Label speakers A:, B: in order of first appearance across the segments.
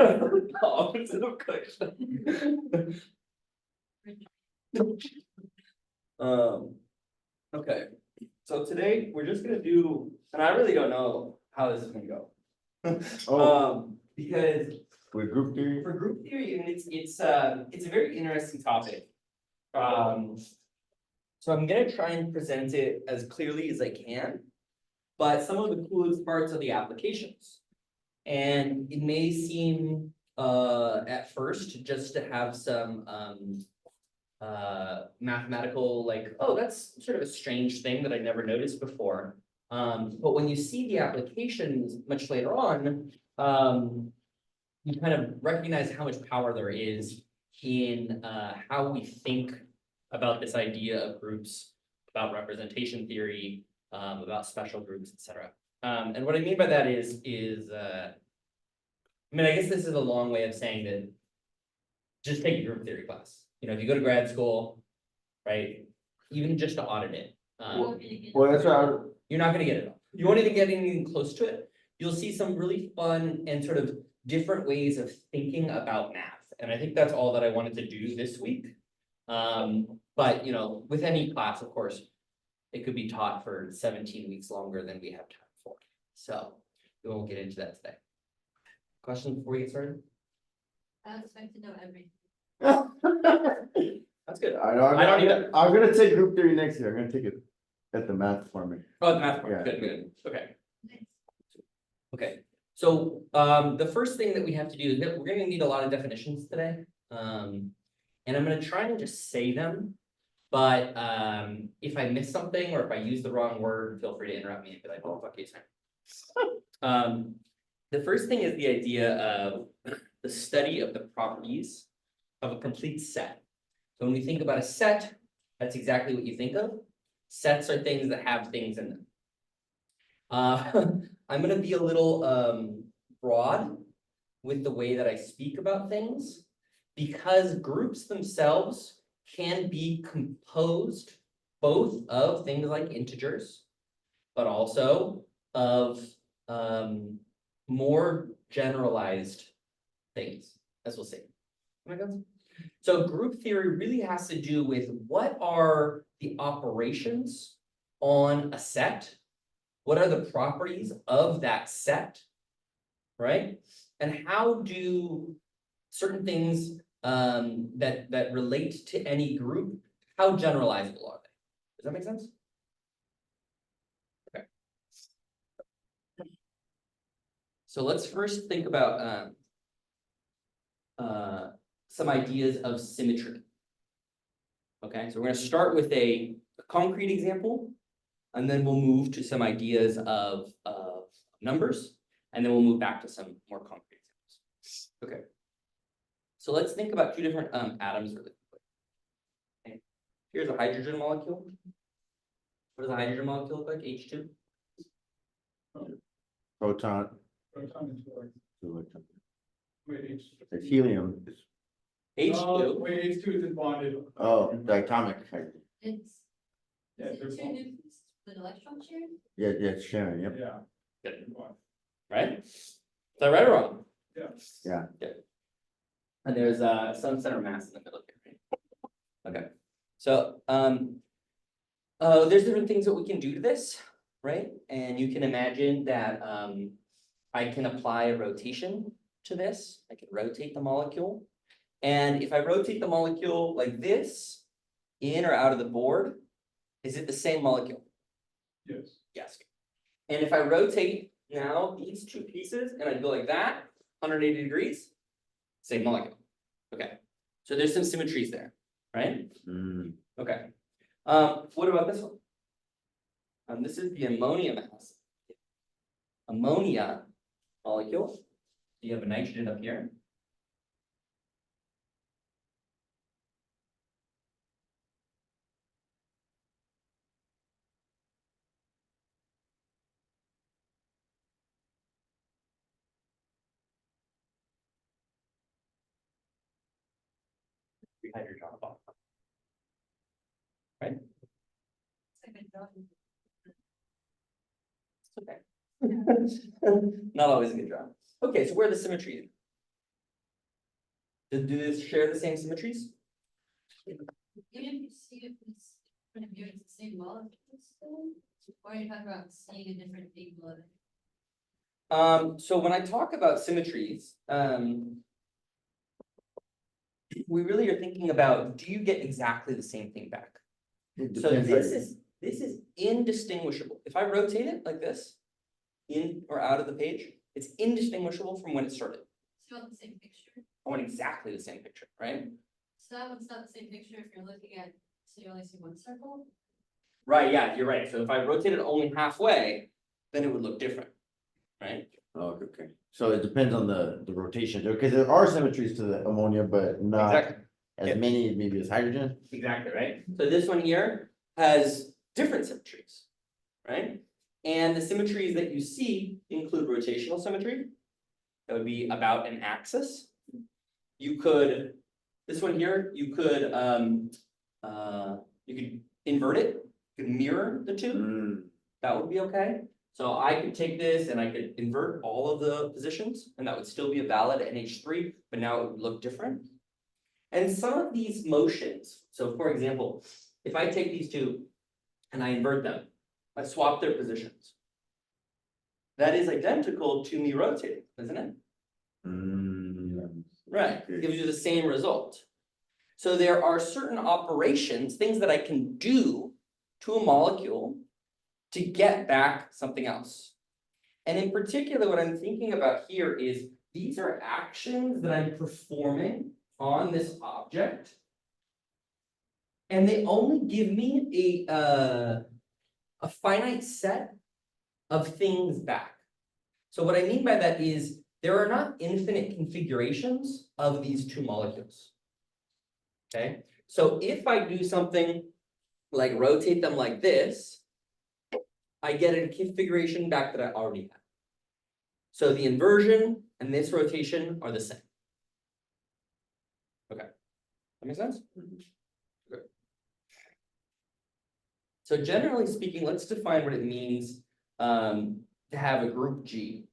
A: Opposite of question. Okay, so today we're just gonna do, and I really don't know how this is gonna go. Because
B: For group theory?
A: for group theory, and it's a very interesting topic. So I'm gonna try and present it as clearly as I can, but some of the coolest parts are the applications. And it may seem at first just to have some mathematical, like, oh, that's sort of a strange thing that I never noticed before. But when you see the applications much later on, you kind of recognize how much power there is in how we think about this idea of groups, about representation theory, about special groups, etc. And what I mean by that is I mean, I guess this is a long way of saying that just take a group theory class. You know, if you go to grad school, right, even just to audit it,
B: Well, that's right.
A: you're not gonna get it all. You won't even get anything close to it. You'll see some really fun and sort of different ways of thinking about math. And I think that's all that I wanted to do this week. But you know, with any class, of course, it could be taught for 17 weeks longer than we have time for. So we won't get into that today. Questions before we get started?
C: I expect to know everything.
A: That's good.
B: I know,
A: I don't either.
B: I'm gonna take group theory next year. I'm gonna take it at the math department.
A: Oh, the math part,
B: Yeah.
A: good, okay.
C: Nice.
A: Okay, so the first thing that we have to do is that we're gonna need a lot of definitions today. And I'm gonna try and just say them. But if I miss something or if I use the wrong word, feel free to interrupt me and be like, oh, fuck you, Sam. The first thing is the idea of the study of the properties of a complete set. So when we think about a set, that's exactly what you think of. Sets are things that have things in them. I'm gonna be a little broad with the way that I speak about things, because groups themselves can be composed both of things like integers, but also of more generalized things, as we'll see. Make sense? So group theory really has to do with what are the operations on a set, what are the properties of that set, right? And how do certain things that relate to any group, how generalizable are they? Does that make sense? Okay. So let's first think about some ideas of symmetry. Okay, so we're going to start with a concrete example, and then we'll move to some ideas of numbers, and then we'll move back to some more concrete examples. Okay, so let's think about two different atoms really quickly. Okay. Here's a hydrogen molecule. What does a hydrogen molecule look like? H2?
B: Proton.
D: Proton is like,
B: Electron.
D: wait, H.
B: It's helium. It's,
A: H2.
D: Wait, H2 is bonded.
B: oh, diatomic.
C: It's,
D: Yeah,
C: is
D: they're
C: it two
D: bonded.
C: nucleus with electron sharing?
B: Yeah, yeah, it's sharing, yep.
D: Yeah.
A: Good.
D: Bond.
A: Right? Is that right or wrong?
D: Yeah.
B: Yeah.
A: Good. And there's some center mass in the middle here. Right? Okay. So there's different things that we can do to this, right? And you can imagine that I can apply a rotation to this. I can rotate the molecule. And if I rotate the molecule like this, in or out of the board, is it the same molecule?
D: Yes.
A: Yes. And if I rotate now these two pieces and I go like that, 180 degrees, same molecule. Okay. So there's some symmetries there, right?
B: Mm.
A: Okay. What about this one? This is the ammonia mass. Ammonia molecule. You have a nitrogen up here. Three hydrogen on the bottom. Right?
C: Second drawing.
A: It's okay. Not always a good job. Okay, so where are the symmetries? Do this share the same symmetries?
C: Even if you see if it's, from the view, it's the same molecule still, or you talk about seeing a different big molecule.
A: So when I talk about symmetries, we really are thinking about, do you get exactly the same thing back?
B: It
A: So
B: depends.
A: this is indistinguishable. If I rotate it like this, in or out of the page, it's indistinguishable from when it started.
C: It's not the same picture.
A: I want exactly the same picture, right?
C: So that one's not the same picture if you're looking at, so you only see one circle.
A: Right, yeah, you're right. So if I rotate it only halfway, then it would look different, right?
B: Oh, okay, so it depends on the rotation, because there are symmetries to the ammonia, but not
A: Exactly.
B: as
A: Yeah.
B: many maybe as hydrogen.
A: Exactly, right? So this one here has different symmetries, right? And the symmetries that you see include rotational symmetry. That would be about an axis. You could, this one here, you could invert it, you could mirror the two.
B: Mm,
A: That would be okay. So I could take this and I could invert all of the positions, and that would still be a valid NH3, but now it would look different. And some of these motions, so for example, if I take these two and I invert them, I swap their positions. That is identical to me rotating, isn't it? Right,
B: Okay.
A: gives you the same result. So there are certain operations, things that I can do to a molecule to get back something else. And in particular, what I'm thinking about here is these are actions that I'm performing on this object. And they only give me a finite set of things back. So what I mean by that is there are not infinite configurations of these two molecules. Okay, so if I do something like rotate them like this, I get a configuration back that I already have. So the inversion and this rotation are the same. Okay, that makes sense? Okay. So generally speaking, let's define what it means to have a group G.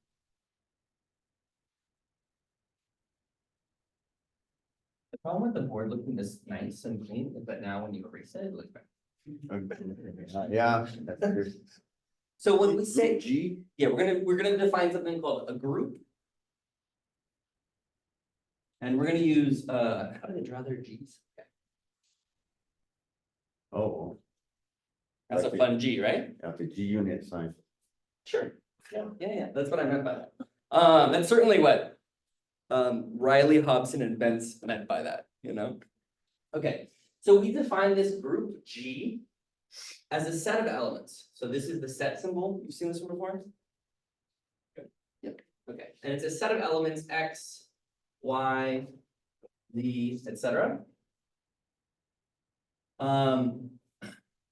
A: The problem with the board looking this nice and clean is that now when you erase it, it looks bad.
B: Yeah. That's good.
A: So when we say,
B: G,
A: yeah, we're gonna define something called a group. And we're gonna use, how do they draw their Gs? Okay.
B: oh,
A: That's a
B: Like
A: fun G, right?
B: okay, G unit sign.
A: Sure. Yeah, that's what I meant by that. That's certainly what Riley, Hobson, and Bentz meant by that, you know? Okay, so we define this group G as a set of elements. So this is the set symbol. You've seen this one before? Yep. Okay, and it's a set of elements X, Y, Z, etc.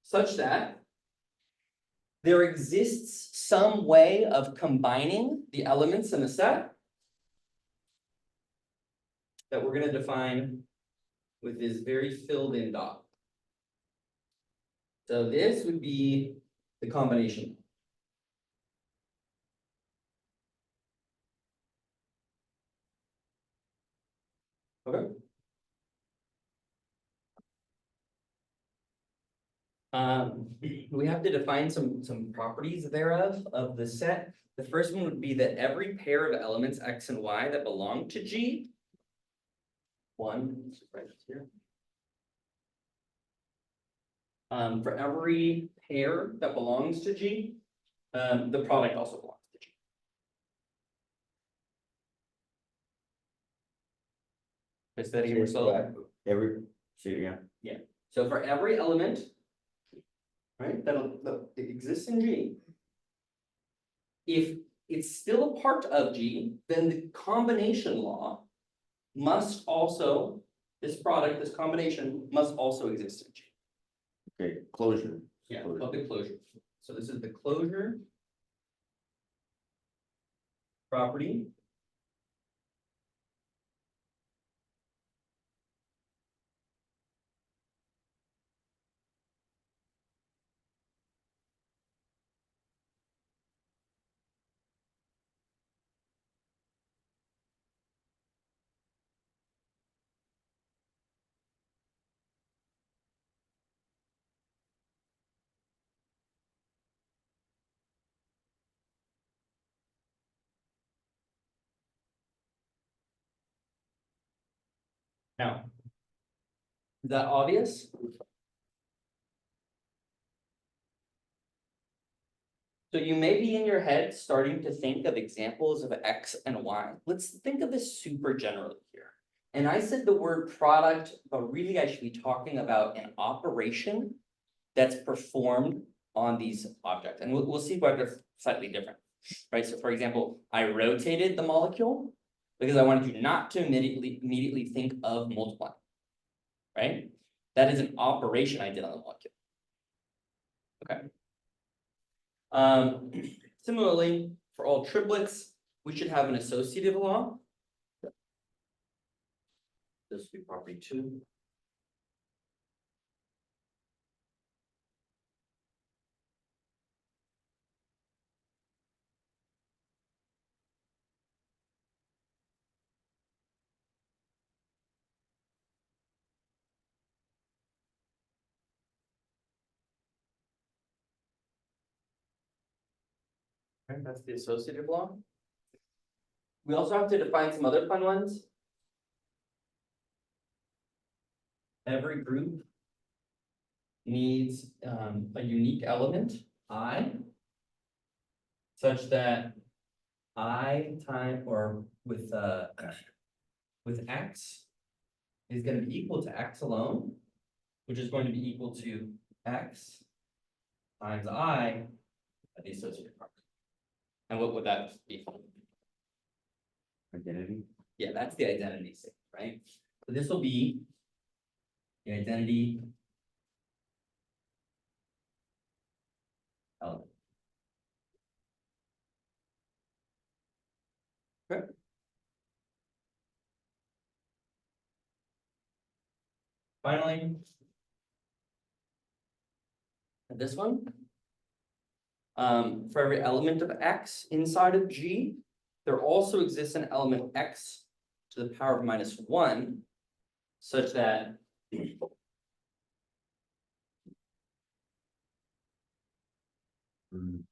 A: Such that there exists some way of combining the elements in a set that we're gonna define with this very filled in dot. So this would be the combination. Okay. We have to define some properties thereof of the set. The first one would be that every pair of elements X and Y that belong to G. One, right here. For every pair that belongs to G, the product also belongs to G. Is that again slowly?
B: Every, see, yeah.
A: So for every element, right, that exists in G, if it's still a part of G, then the combination law must also, this product, this combination must also exist in G.
B: Okay, closure.
A: Yeah,
B: Closure.
A: called the closure. So this is the closure property. Now. Is that obvious? So you may be in your head starting to think of examples of X and Y. Let's think of this super generally here. And I said the word product, but really I should be talking about an operation that's performed on these objects. And we'll see why that's slightly different, right? So for example, I rotated the molecule because I wanted you not to immediately think of multiplying, right? That is an operation I did on the molecule. Okay. Similarly, for all triplets, we should have an associative law. This would be property 2. Okay, that's the associative law. We also have to define some other fun ones. Every group needs a unique element, I, such that I time or with X is going to be equal to X alone, which is going to be equal to X times I at the associated part. And what would that be?
B: Identity.
A: Yeah, that's the identity state, right? So this will be the identity element. Okay. Finally, this one. For every element of X inside of G, there also exists an element X to the power of -1, such that
B: Mm.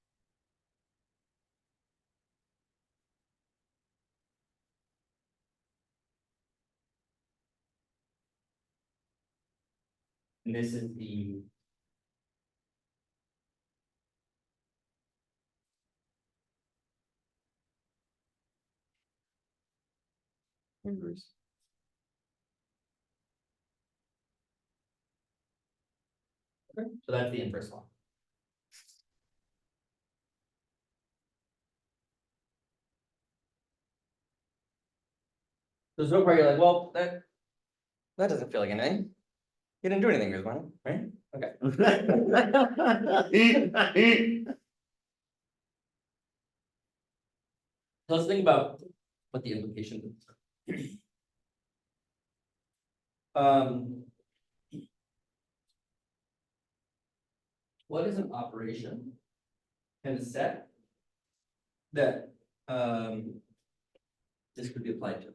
A: and this is the
B: Inverse.
A: so that's the inverse law. There's no part you're like, well, that doesn't feel like anything. You didn't do anything, Rizwan, right? Okay. So let's think about what the implication is. What is an operation and a set that this could be applied to?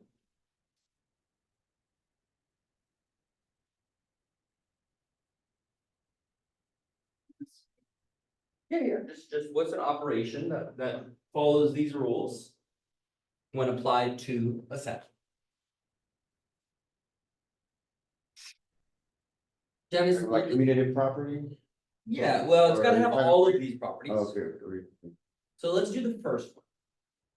A: Yeah, just what's an operation that follows these rules when applied to a set? Dennis,
B: Like commutative property?
A: yeah, well, it's
B: Or
A: gotta
B: are you
A: have
B: trying to-
A: all of these properties.
B: Okay.
A: So let's do the first one.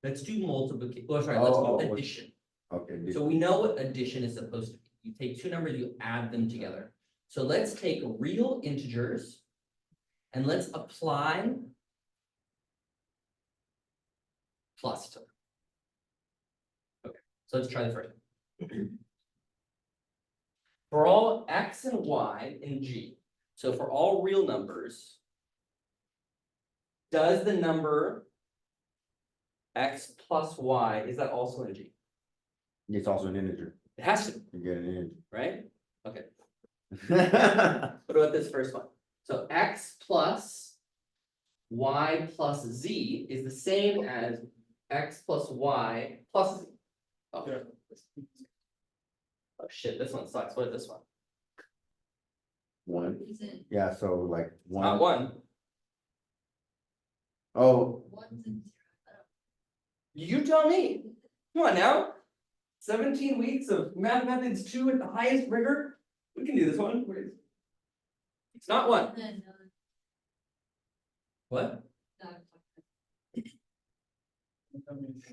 A: Let's do multiplication, well, sorry, let's
B: Oh,
A: do addition.
B: Okay.
A: So we know what addition is supposed to be. You take two numbers, you add them together. So let's take real integers and let's apply plus to them. Okay, so let's try the first one. For all X and Y in G, so for all real numbers, does the number X plus Y, is that also in G?
B: It's also an integer.
A: It has to,
B: You get an
A: right? Okay,
B: integer.
A: what about this first one? So X plus Y plus Z is the same as X plus Y plus Z. Oh.
D: Yeah.
A: Oh shit, this one sucks. What is this one?
B: One,
C: Is it
B: yeah, so like
A: It's not
B: one,
A: one.
B: oh,
C: ones and zero?
A: You tell me. Come on now. 17 weeks of math methods 2 at the highest rigor. We can do this one. It's not one.
C: Then,
A: What?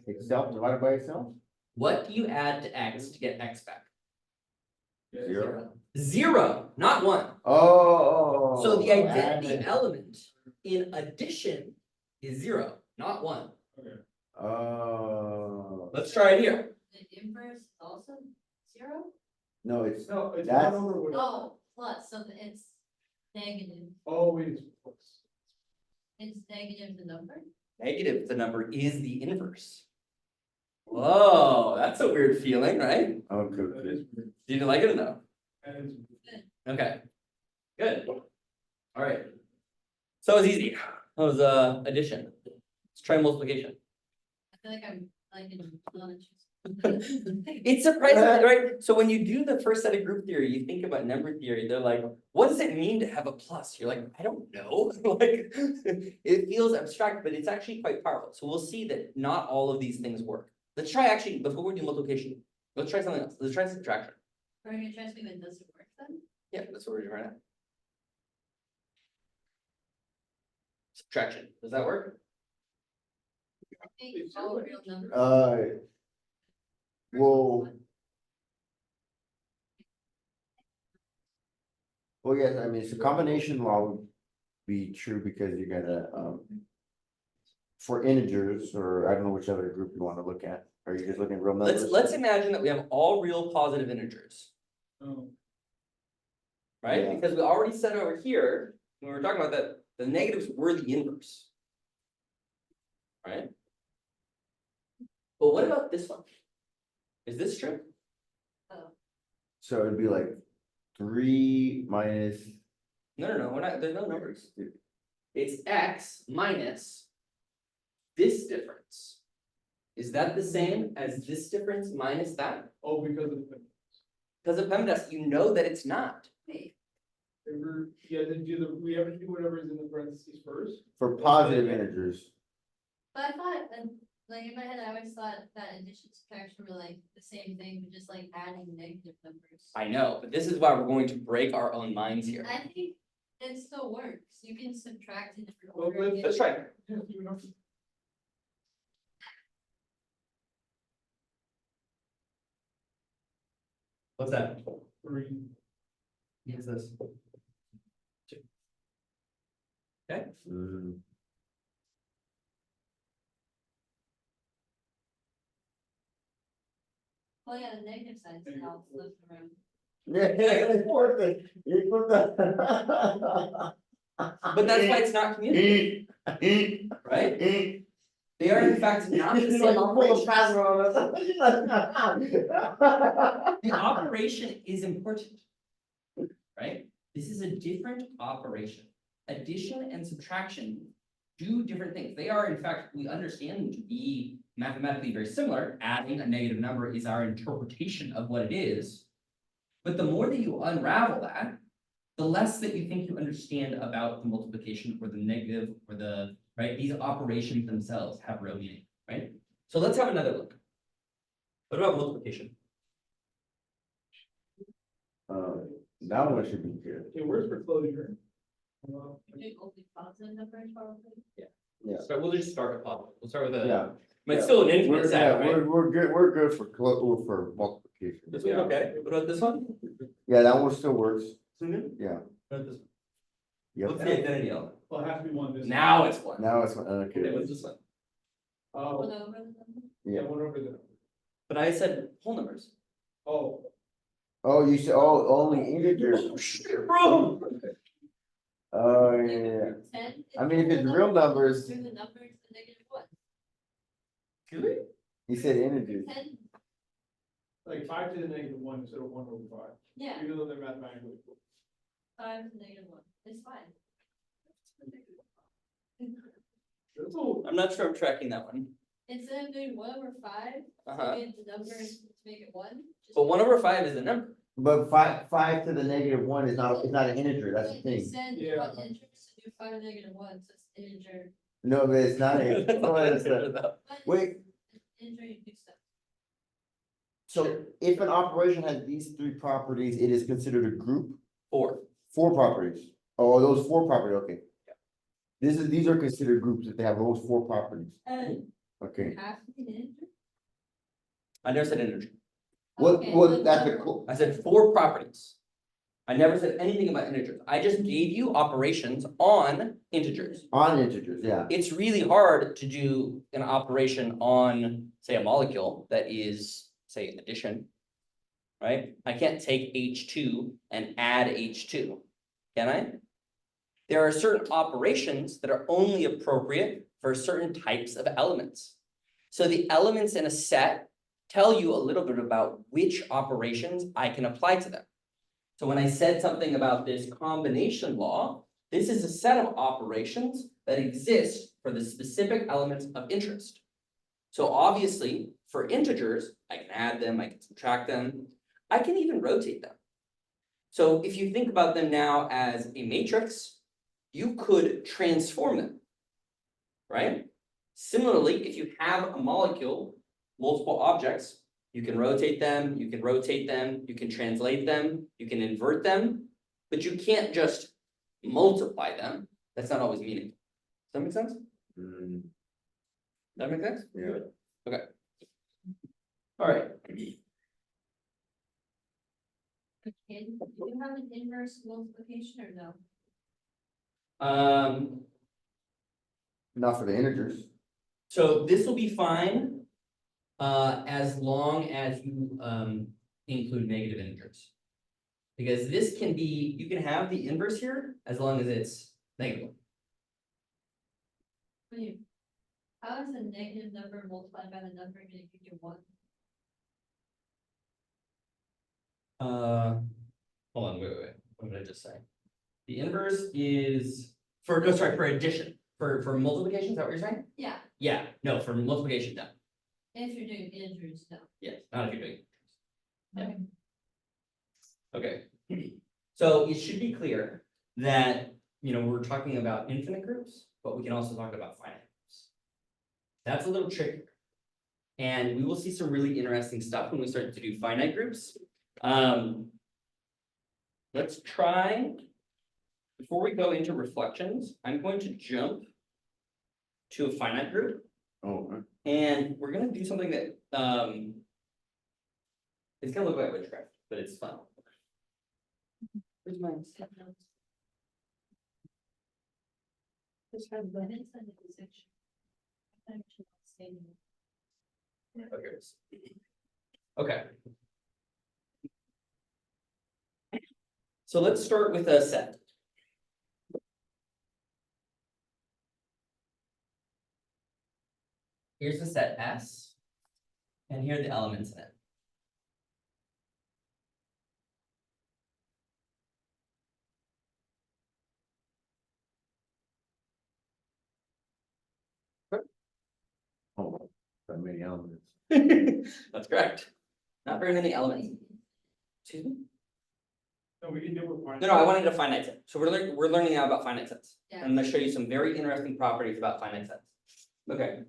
B: Itself divided by itself?
A: What do you add to x to get x back?
D: Yeah,
B: Zero.
A: 0, not 1.
B: Oh.
A: So the identity
B: added.
A: element in addition is 0, not 1.
B: Oh.
A: Let's try it here.
C: The inverse is also 0?
B: No, it's,
D: No, it's
B: That's-
D: one over what?
C: Oh, plus, so it's negative,
D: Always plus.
C: it's negative the number?
A: Negative, the number is the inverse. Whoa, that's a weird feeling, right?
B: oh,
D: That
B: good.
D: is weird.
A: Do you like it or no?
D: That is.
A: Okay, good. All right. So that was easy. That was addition. Let's try multiplication.
C: I feel like I'm like in lunch.
A: It's surprising, right? So when you do the first set of group theory, you think about number theory, they're like, what does it mean to have a plus? You're like, I don't know. Like, it feels abstract, but it's actually quite powerful. So we'll see that not all of these things work. Let's try actually, before we do multiplication, let's try something else. Let's try subtraction.
C: Are you gonna try something that doesn't work then?
A: Yeah, that's what we're doing right now. Subtraction, does that work?
C: I think all real numbers.
B: Well, well, yes, I mean, it's a combination law would be true because you're gonna, for integers, or I don't know which other group you wanna look at. Are you just looking at real numbers?
A: Let's imagine that we have all real positive integers,
D: Oh,
A: right?
B: Yeah.
A: Because we already said over here, when we were talking about that, the negatives were the inverse. Right? But what about this one? Is this true?
C: Oh,
B: So it'd be like 3 minus.
A: No, we're not, there's no numbers. It's x minus this difference. Is that the same as this difference minus that?
D: oh, because of the.
A: Because of PEMDAS, you know that it's not.
C: wait,
D: Remember, yeah, then do we have to do whatever is in the parentheses first?
B: For positive integers,
C: but I thought, like in my head, I always thought that addition subtraction were like the same thing, but just like adding negative numbers.
A: I know, but this is why we're going to break our own minds here.
C: I think it still works, you can subtract in different
D: Well,
C: order.
A: Let's try.
D: Yeah, you know,
A: What's that?
D: 3.
A: What's this? 2. Okay,
C: Well, yeah, the negative side is now flipped around.
B: yeah, it's worth it. You put that.
A: but that's why it's not communicated, right? They are in fact not the
B: He's
A: same
B: like, I'm full of
A: operation.
B: password.
A: The operation is important, right? This is a different operation. Addition and subtraction do different things. They are, in fact, we understand them to be mathematically very similar. Adding a negative number is our interpretation of what it is. But the more that you unravel that, the less that you think you understand about the multiplication or the negative or the, right? These operations themselves have real meaning, right? So let's have another look. What about multiplication?
B: That one should be good.
D: Okay, where's for closure? Well,
C: You do only positive numbers probably.
B: Yeah.
A: So we'll just start with positive. We'll start with a,
B: Yeah.
A: but it's still an infinite
B: We're,
A: set,
B: yeah,
A: right?
B: we're good for multiplication.
A: This one,
B: Yeah.
A: okay. What about this one?
B: Yeah, that one still works. Yeah.
A: What about this one?
B: Yep.
A: What's the identity element?
D: well, it has to be one this.
A: Now it's one.
B: Now it's,
A: Okay,
B: okay.
A: what's this one?
C: One
D: Oh,
C: over the number.
D: yeah, one over the,
A: But I said whole numbers.
D: oh,
B: Oh, you said, oh, only integers.
A: Bro.
B: Oh, yeah.
C: 10.
B: I mean, if it's real numbers-
C: Through the numbers, the negative one.
A: Really?
B: He said integers.
C: 10,
D: like 5 to the negative 1 instead of 1 over 5,
C: yeah,
D: even though they're mathematically equal.
C: 5 to negative 1, it's fine.
D: That's all.
A: I'm not sure I'm tracking that one.
C: Instead of doing 1 over 5,
A: Uh-huh.
C: get the number to make it 1. just-
A: But 1/5 is a number.
B: But five to the negative one is not an integer, that's the
C: But you
B: thing.
C: said
D: Yeah.
C: one integer, so do 5 to the negative 1, so it's integer.
B: No, but it's not a, oh, it's a-
C: But
B: wait,
C: integer, you do stuff.
B: So if an operation has these three properties, it is considered a group,
A: Four.
B: 4 properties. Oh, those 4 properties, okay. These are considered groups if they have those 4 properties. Okay,
C: Half of an integer?
A: I never said integer.
C: Okay,
B: that's
C: like-
B: the cool,
A: I said 4 properties. I never said anything about integers. I just gave you operations on integers.
B: on integers, yeah.
A: It's really hard to do an operation on, say, a molecule that is, say, addition. Right? I can't take H2 and add H2, can I? There are certain operations that are only appropriate for certain types of elements. So the elements in a set tell you a little bit about which operations I can apply to them. So when I said something about this combination law, this is a set of operations that exist for the specific elements of interest. So obviously, for integers, I can add them, I can subtract them, I can even rotate them. So if you think about them now as a matrix, you could transform them, right? Similarly, if you have a molecule, multiple objects, you can rotate them, you can rotate them, you can translate them, you can invert them, but you can't just multiply them. That's not always meaningful. Does that make sense?
B: Mm,
A: That make sense?
B: yeah.
A: Good. Okay. All right.
C: Okay, do you have an inverse multiplication or no?
B: Not for the integers.
A: So this will be fine. As long as you include negative integers. Because this can be, you can have the inverse here as long as it's negative.
C: Wait, how is a negative number multiplied by the number gonna give you 1?
A: Hold on, wait. What did I just say? The inverse is for, no, sorry, for addition, for multiplication, is that what you're saying?
C: Yeah,
A: Yeah, no, for multiplication, no.
C: if you're doing integers, no.
A: Yes, not if you're doing. Yeah.
C: Okay.
A: Okay, so it should be clear that, we're talking about infinite groups, but we can also talk about finite groups. That's a little tricky. And we will see some really interesting stuff when we start to do finite groups. Let's try, before we go into reflections, I'm going to jump to a finite group.
B: Oh,
A: And we're gonna do something that, it's gonna look like witchcraft, but it's fun. Where's mine? Just have
C: But it's under the section. I thought it should stay in there.
A: Oh, here it is. Okay. So let's start with a set. Here's the set S. And here are the elements in it.
B: oh, that many elements.
A: That's correct. Not very many elements. Excuse me?
D: No, we can do it with.
A: No, I wanted a finite set. So we're learning now about finite sets.
C: Yeah.
A: And I'm gonna show you some very interesting properties about finite sets. Okay.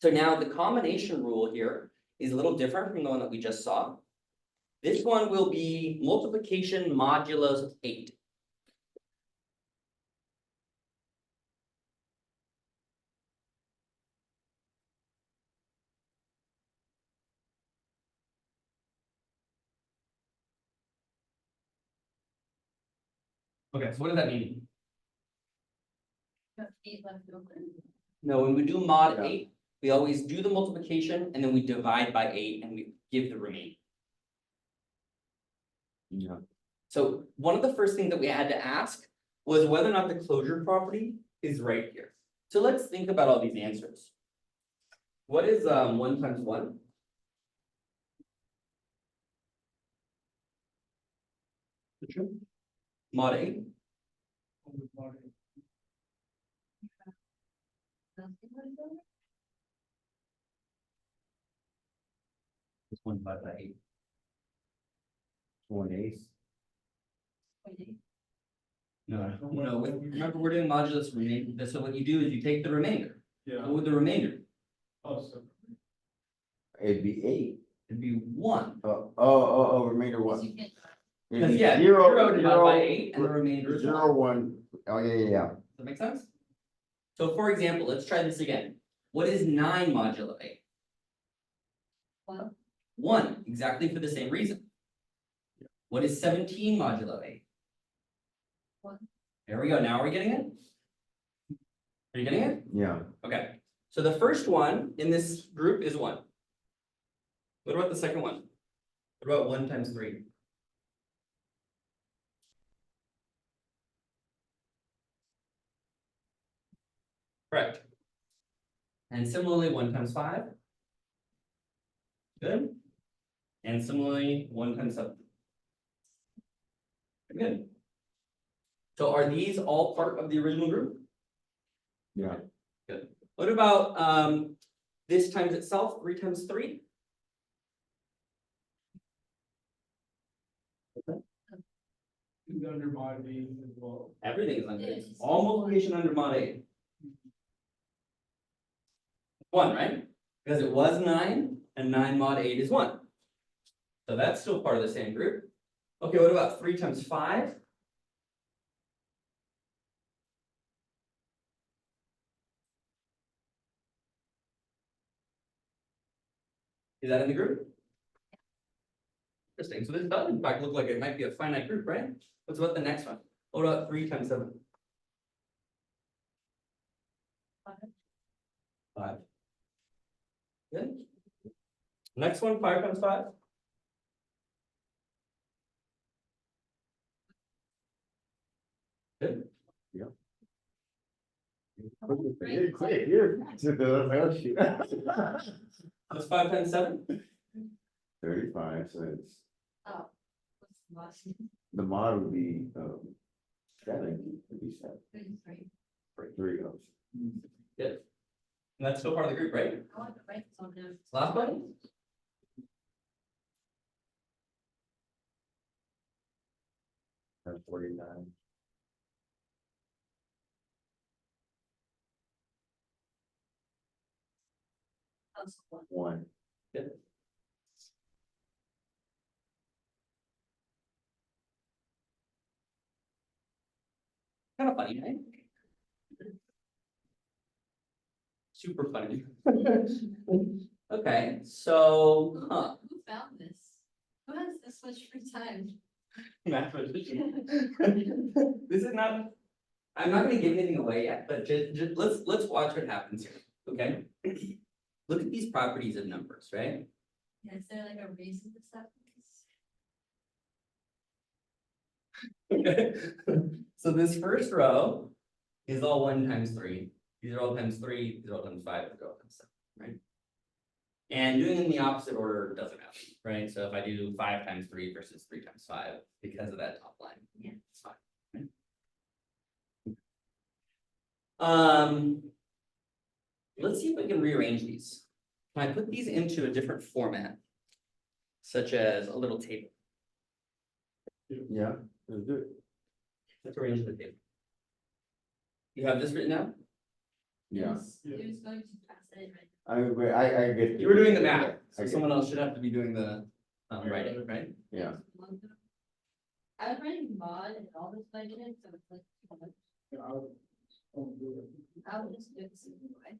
A: So now the combination rule here is a little different from the one that we just saw. This one will be multiplication modulos 8. Okay, so what does that mean?
C: You have 8 left over.
A: No, when we do mod
B: Yeah.
A: 8, we always do the multiplication and then we divide by 8 and we give the remainder.
B: Yeah.
A: So one of the first things that we had to ask was whether or not the closure property is right here. So let's think about all these answers. What is 1 times 1? Mod 8?
C: Nothing left over?
A: It's 1 divided by 8.
B: 1/8.
C: 0.8.
A: No, remember we're doing modulus remainder, so what you do is you take the remainder.
D: Yeah.
A: What would the remainder?
D: Oh, so.
B: It'd be 8.
A: it'd be one.
B: Remainder
C: Because
B: one.
C: you can't.
A: Because yeah,
B: Zero,
A: zero divided by
B: zero,
A: 8 and the remainder is 1.
B: Zero, one, oh, yeah.
A: Does that make sense? So for example, let's try this again. What is 9 modulo 8?
C: One.
A: 1, exactly for the same reason. What is 17 modulo 8?
C: 1.
A: There we go. Now we're getting it? Are you getting it?
B: Yeah,
A: Okay. So the first one in this group is 1. What about the second one? What about 1 times 3? Correct. And similarly, 1 times 5. Good. And similarly, 1 times 7. Good. So are these all part of the original group?
B: yeah.
A: Good. What about this times itself, 3 times 3?
D: It's under mod B as well.
A: Everything is under
C: Yeah,
A: it.
C: it's just
A: All
C: one.
A: multiplication under mod 8. 1, right? Because it was 9 and 9 mod 8 is 1. So that's still part of the same group. Okay, what about 3 times 5? Is that in the group? Interesting. So this does in fact look like it might be a finite group, right? What's about the next one? What about 3 times 7? 5. Good. Next one, 5 times 5? Good.
B: Quick, here.
A: What's 5 times 7?
B: 35, so it's,
C: Oh. What's the last?
B: the mod would be, 7, would be 7,
C: 33.
B: 3 goes.
A: Good. And that's still part of the group, right?
C: I want to write this on there.
A: Last one?
B: And 49.
C: That's one.
B: 1.
A: Good. Kind of funny, right? Super funny. Okay, so,
C: Who found this? Who has this much free time?
A: mathematician. This is not, I'm not gonna give anything away yet, but just let's watch what happens here, okay? Look at these properties of numbers, right?
C: Yeah, is there like a reason this happens?
A: Okay. So this first row is all 1 times 3. These are all times 3, these are all times 5, these are all times 7, right? And doing it in the opposite order doesn't matter, right? So if I do 5 times 3 versus 3 times 5, because of that top line,
C: Yeah.
A: it's fine. Right? Let's see if we can rearrange these. Can I put these into a different format? Such as a little table.
B: Yeah, let's do it.
A: Let's arrange the table. You have this written down?
B: Yeah.
D: Yeah.
C: He was going to pass it, right?
B: I get.
A: You were doing the math, so
B: I get-
A: someone else should have to be doing the writing, right?
B: Yeah,
C: I was writing mod and all this budget, so it's like, too much.
D: Yeah, I'll do it.
C: I would just do it the same way.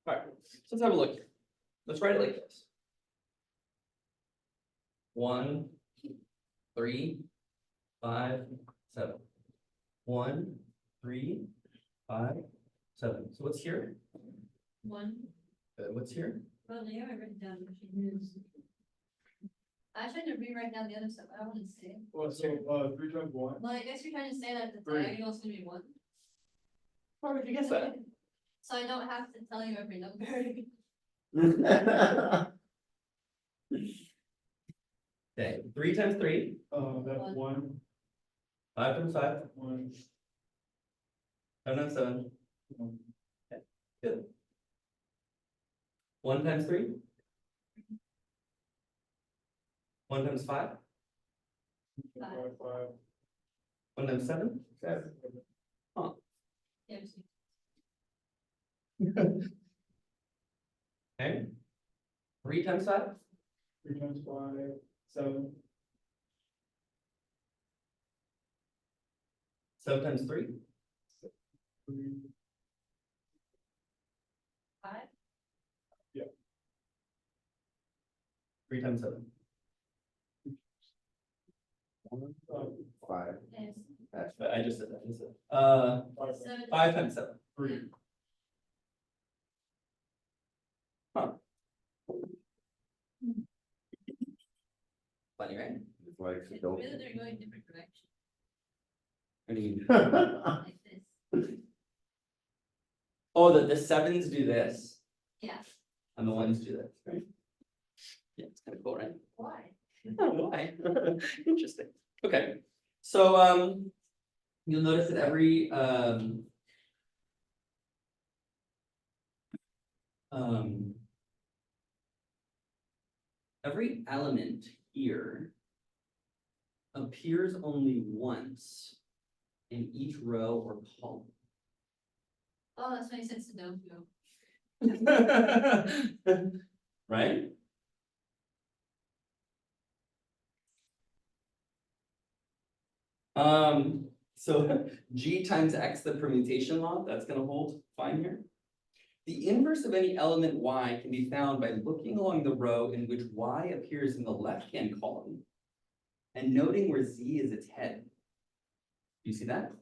A: Alright, so let's have a look. Let's write it like this. 1, 3, 5, 7. 1, 3, 5, 7. So what's here?
C: One,
A: What's here?
C: well, they haven't written down what she knows. I tried to rewrite down the other stuff, I don't want to say.
D: Well, so, 3 times 1.
C: Well, I guess you're trying to say that the
D: Three.
C: diagonal is gonna be 1.
A: Why would you guess that?
C: So I don't have to tell you every number.
A: Okay, 3 times 3,
D: That's
C: One.
D: 1,
A: 5 times 5,
D: 1,
A: 7 times 7.
D: 1.
A: Good. 1 times 3. 1 times 5.
D: 5, 5,
A: 1 times 7.
D: 7.
C: Yeah, just-
A: Okay. 3 times 5.
D: 3 times Y, 7.
A: 7 times 3,
C: 5,
A: 3 times 7.
B: Five,
C: yes,
B: that's,
A: I just said that. I just said,
C: 7.
A: 5 times 7.
D: 3.
A: Funny, right?
B: it's like,
C: It's
B: so
C: really they're going different directions,
A: I mean,
B: don't.
C: like this,
A: oh, the sevens do this
C: yeah,
A: and the ones do this, right? Yeah, it's kind of cool, right?
C: why?
A: I don't know why. Interesting. Okay, so you'll notice that every every element here appears only once in each row or column.
C: Oh, that's why you said Sudoku.
A: Right? So G times X, the permutation law, that's gonna hold fine here. The inverse of any element Y can be found by looking along the row in which Y appears in the left-hand column and noting where Z is its head. You see that?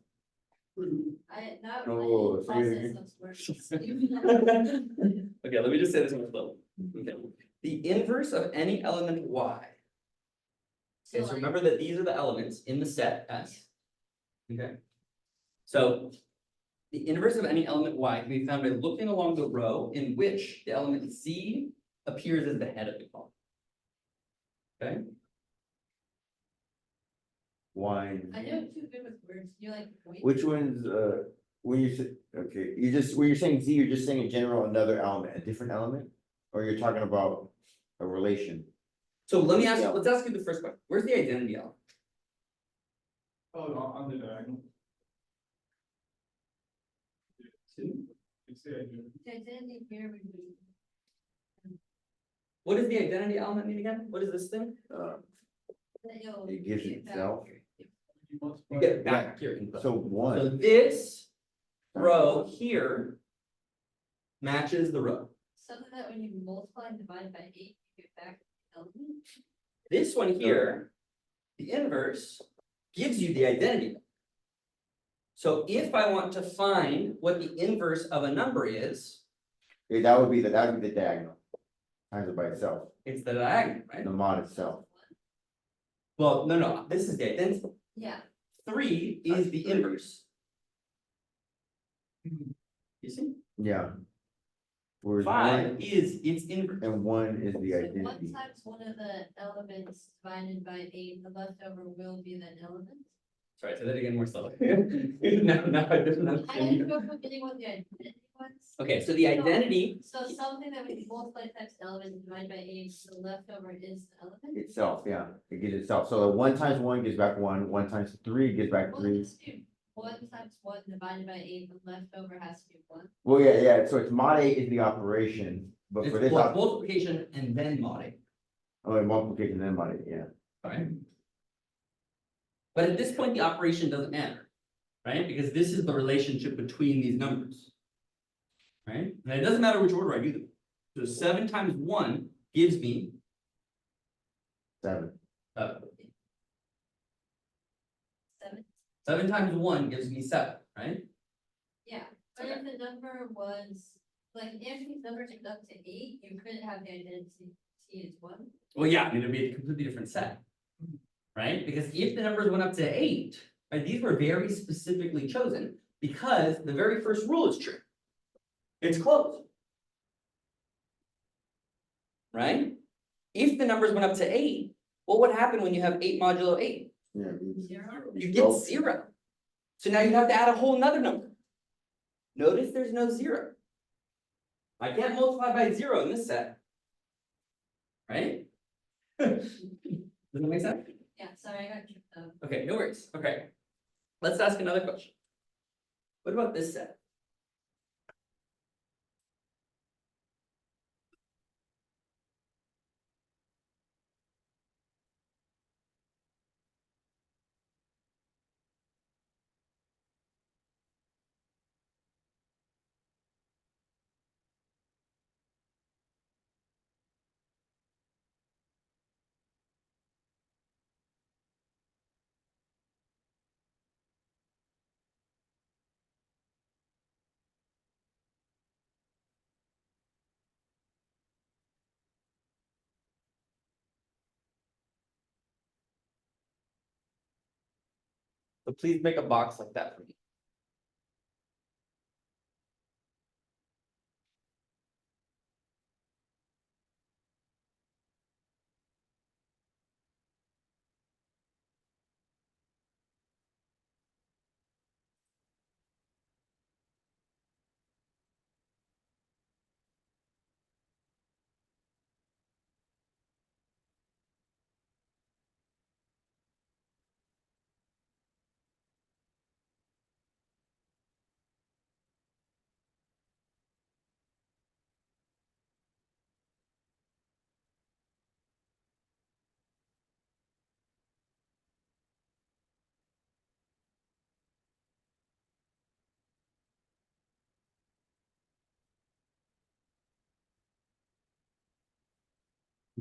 C: I, now,
B: Oh,
C: I
B: say it
C: didn't
B: again.
C: process those words.
A: Okay, let me just say this one slow. Okay. The inverse of any element Y.
C: So
A: Okay, so
C: like,
A: remember that these are the elements in the set S. Okay. So the inverse of any element Y can be found by looking along the row in which the element Z appears as the head of the column. Okay,
B: Wine,
C: I know I'm too good with words, you're like, wait.
B: which ones, when you say, okay, you just, when you're saying Z, you're just saying in general, another element, a different element? Or you're talking about a relation?
A: so let me ask,
B: Yeah.
A: let's ask you the first question. Where's the identity element?
D: Oh, on the diagonal. It's the idea.
C: The identity here would be,
A: What does the identity element mean again? What is this thing?
C: that you'll
B: It gives
C: get back
B: itself.
C: here.
D: You multiply.
A: You get back your input.
B: So
A: So
B: one,
A: this row here matches the row.
C: Something that when you multiply and divide by 8, you get back the element.
A: This one here, the inverse, gives you the identity. So if I want to find what the inverse of a number is,
B: okay, that would be the diagonal. Times it by itself,
A: it's the diagonal, right?
B: the mod itself.
A: Well, no, this is the identity.
C: Yeah,
A: 3 is the inverse. You see?
B: Yeah. Whereas
A: 5
B: one,
A: is its inverse.
B: and one is the
C: so
B: identity.
C: 1 times one of the elements divided by 8, the leftover will be that element.
A: Sorry, say that again more slowly. Now I didn't
C: I
A: understand
C: didn't
A: you.
C: know forgetting what the identity was.
A: Okay, so the identity,
C: So something that when you multiply times element and divide by 8, the leftover is the element.
B: Itself, yeah, it gives itself, so the 1 times 1 gives back 1, 1 times 3 gives back
C: Well,
B: 3.
C: let's do 1 times 1 divided by 8, the leftover has to be 1.
B: Well, yeah, so it's mod 8 is the operation, but
A: it's
B: for this,
A: multiplication and then modding,
B: oh, multiplication then mod 8, yeah.
A: right? But at this point, the operation doesn't matter, right? Because this is the relationship between these numbers. Right? And it doesn't matter which order I do them. So 7 times 1 gives me
B: 7,
C: 7.
A: 7 times 1 gives me 7, right?
C: Yeah, but if the number was, like, if these numbers are up to 8, you couldn't have the identity as 1.
A: Well, yeah, I mean, it'd be a completely different set. Right? Because if the numbers went up to 8, right, these were very specifically chosen because the very first rule is true. It's closed. Right? If the numbers went up to 8, what would happen when you have 8 modulo 8?
B: yeah.
C: 0.
A: You get 0. So now you have to add a whole nother number. Notice there's no 0. I can't multiply by 0 in this set. Right? Does that make sense?
C: Yeah, sorry, I got tripped up.
A: Okay, no worries. Okay. Let's ask another question. What about this set? So please make a box like that for me.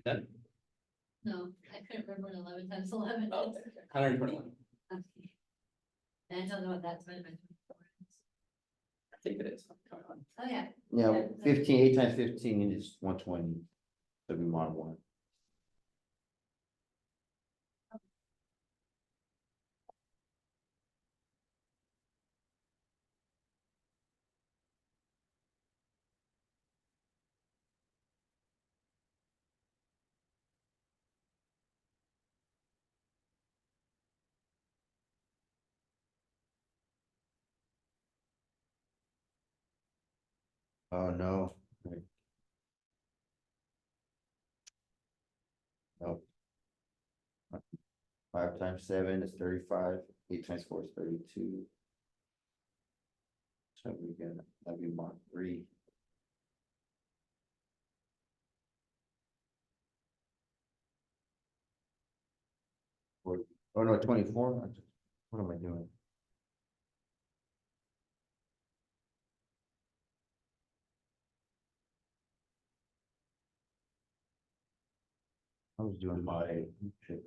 A: Done?
C: No, I couldn't remember what 11 times 11
A: Oh,
C: is.
A: 121.
C: Okay. And I don't know what that's divided by 24 is.
A: I think it is. Come on.
C: Oh, yeah.
B: Yeah, 15, 8 times 15 is 120. So we mod one. Oh, no. Right. No. 5 times 7 is 35, 8 times 4 is 32. So we get, that'd be mod 3. Oh, no, 24. What am I doing? I was doing mod 8. Shit.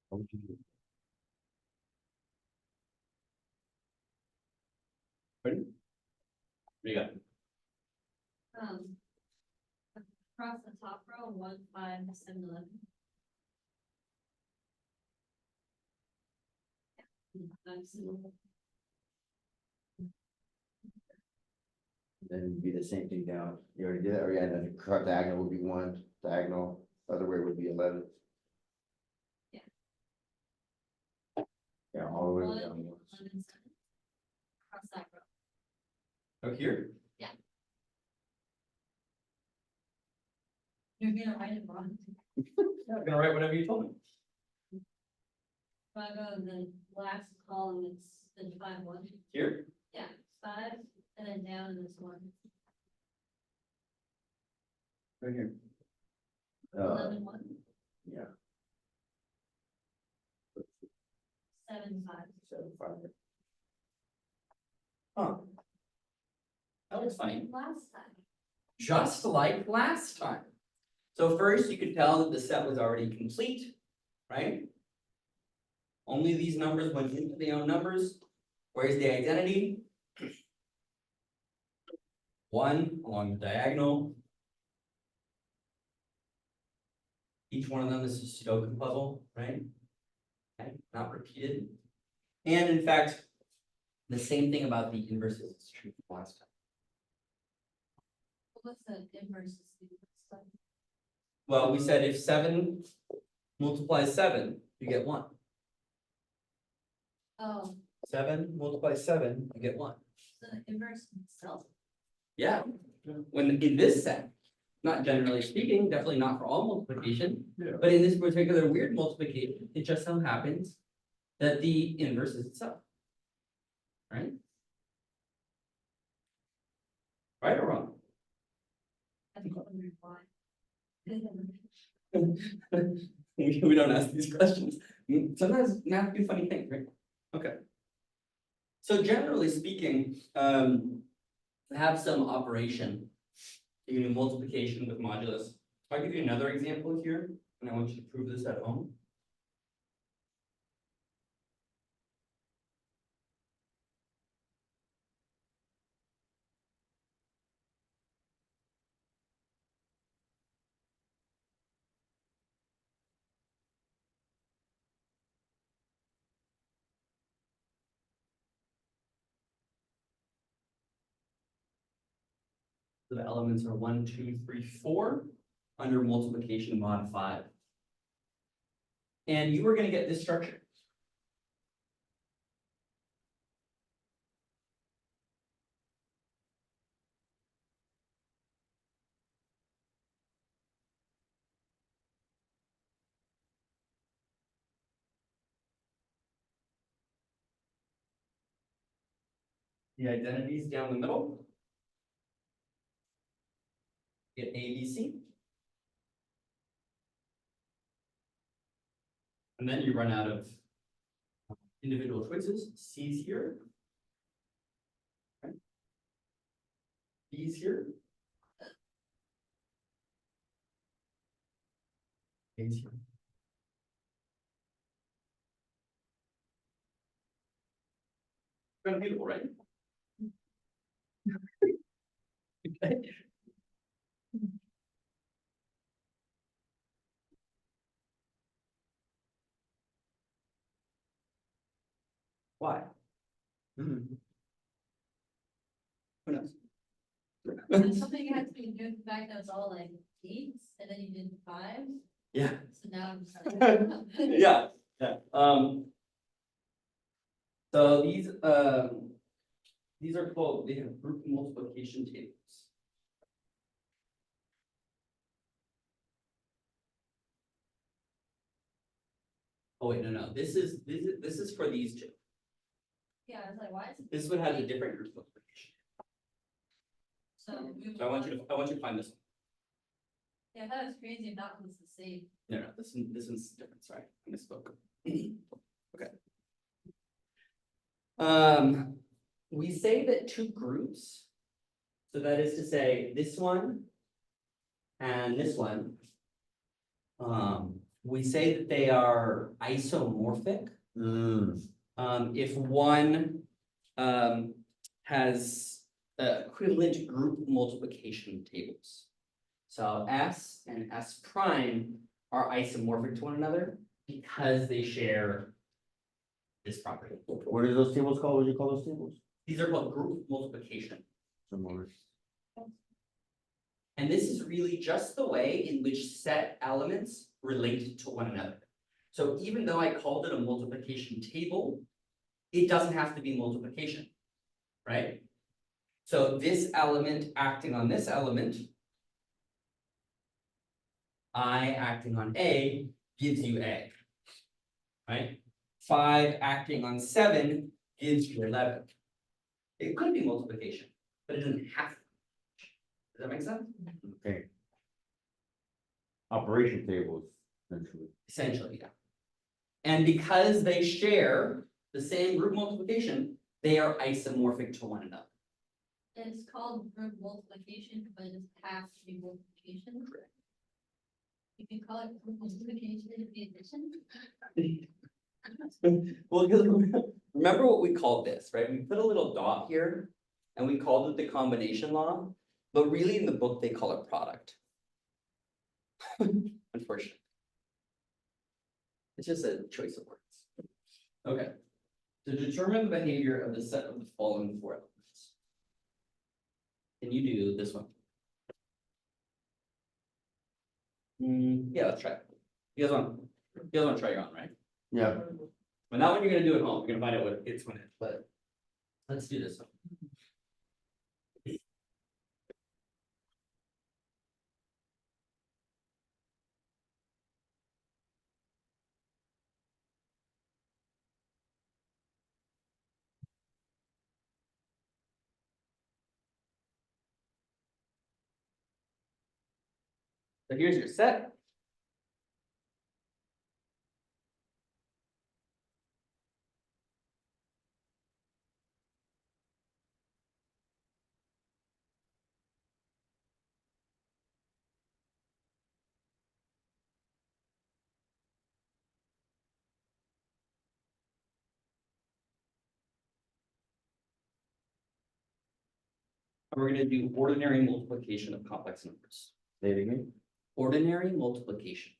B: What would you do?
A: Ready? What do you got?
C: Across the top row, 1, 5, 7, 11.
B: Then it'd be the same thing down. You already did that, or yeah, then the cut diagonal would be 1, diagonal, other way would be 11.
C: Yeah.
B: Yeah, all the way
C: 1,
B: down.
C: 11, 7. Across that row.
A: Oh, here?
C: You're gonna write it wrong.
A: Yeah, I'm gonna write whatever you told me.
C: If I go in the last column, it's the 5, 1.
A: Here?
C: Yeah, 5, and then down in this one.
A: Right here.
C: 11, 1,
B: Yeah,
C: 7, 5.
B: 7, 5.
A: Huh. That looks funny.
C: Last time.
A: Just like last time. So first, you could tell that the set was already complete, right? Only these numbers went into the own numbers. Where's the identity? 1 along the diagonal. Each one of them is a Sudoku puzzle, right? Okay, not repeated. And in fact, the same thing about the inverses is true from last time.
C: What's the inverse?
A: Well, we said if 7 multiplies 7, you get 1.
C: Oh,
A: 7 multiplies 7, you get 1.
C: so the inverse itself.
A: Yeah, when in this set, not generally speaking, definitely not for all multiplication.
D: Yeah.
A: But in this particular weird multiplication, it just so happens that the inverse is itself. Right? Right or wrong?
C: I think wondering why.
A: We don't ask these questions. Sometimes math do funny things, right? Okay. So generally speaking, have some operation. You can do multiplication with modulus. If I give you another example here, and I want you to prove this at home. So the elements are 1, 2, 3, 4 under multiplication mod 5. And you were gonna get this structure. The identities down the middle. Get A, B, C. And then you run out of individual choices. C's here. Okay. B's here. A's here. Kind of beautiful, right? Okay. Why? Who knows?
C: There's something you had to be doing with the fact that it was all like eights, and then you did fives,
A: Yeah,
C: so now I'm just like.
A: yeah, yeah. So these are called, they have group multiplication tables. Oh, wait, no, this is for these two.
C: Yeah, I was like, why is it?
A: This one has a different group multiplication.
C: So.
A: So I want you to find this one.
C: Yeah, that was crazy, if that was the same.
A: No, this one's different, sorry, I misspoke. Okay. We say that two groups, so that is to say, this one and this one. We say that they are isomorphic. If one, has equivalent group multiplication tables. So S and S prime are isomorphic to one another because they share this property.
B: What are those tables called? What do you call those tables?
A: These are called group multiplication.
B: Similar.
A: And this is really just the way in which set elements relate to one another. So even though I called it a multiplication table, it doesn't have to be multiplication, right? So this element acting on this element, I acting on A gives you A, right? 5 acting on 7 gives you 11. It could be multiplication, but it doesn't have to. Does that make sense?
B: Okay. Operation tables, essentially.
A: Essentially, yeah. And because they share the same group multiplication, they are isomorphic to one another.
C: It's called group multiplication, but it has to be multiplication.
A: Correct.
C: You can call it group multiplication if the addition.
A: Well, because remember what we called this, right? We put a little dot here and we called it the combination law, but really in the book, they call it product. Unfortunately. It's just a choice of words. Okay. To determine the behavior of the set of the following 4 elements. Can you do this one? Yeah, let's try it. You guys want to try your own, right?
B: Yeah.
A: But not when you're gonna do it at home, you're gonna find out what it's when it, but let's do this one. So here's your set. And we're gonna do ordinary multiplication of complex numbers.
B: Say it again.
A: Ordinary multiplication.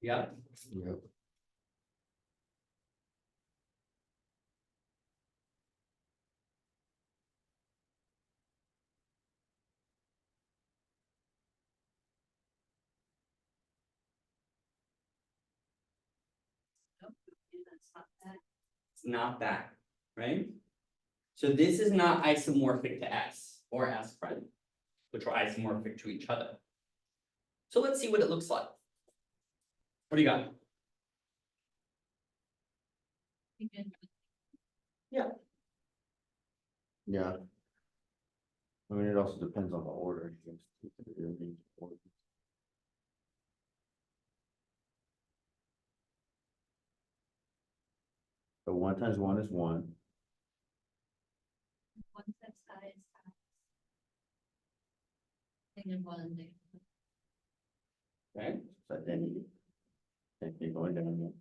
A: Yeah,
B: Yeah.
C: And that's not that.
A: it's not that, right? So this is not isomorphic to S or S prime, which are isomorphic to each other. So let's see what it looks like. What do you got?
C: You can-
B: Yeah. I mean, it also depends on the order. So 1 times 1 is 1.
C: One that's I is I. Negative one, negative one.
A: Okay,
B: So then you're going down here.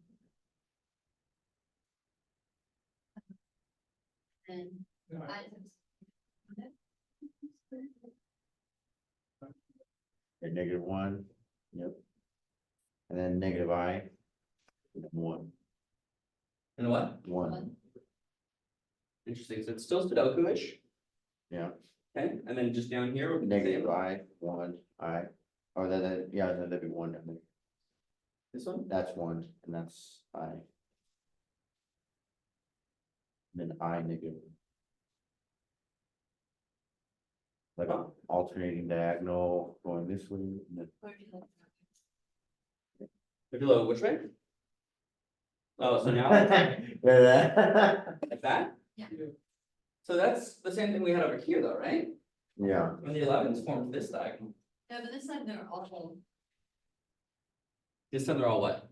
C: And
D: No,
C: I is.
B: Okay, -1, yep. And then negative I, 1,
A: and what?
B: 1,
A: Interesting, so it's still Sudoku-ish,
B: yeah,
A: okay, and then just down here. we'll do the
B: negative
A: same.
B: I, 1, I, oh, yeah, then that'd be 1, and then
A: This one,
B: that's 1, and that's I. Then I negative. Like
A: Oh.
B: alternating diagonal, going this way, and then
C: Or do you like that?
A: if you look which way? Oh, so now,
B: Yeah.
A: like that?
C: Yeah.
A: So that's the same thing we had over here though, right?
B: Yeah,
A: When the 11s formed this diagonal,
C: No, but this time they're all
A: this time they're all what?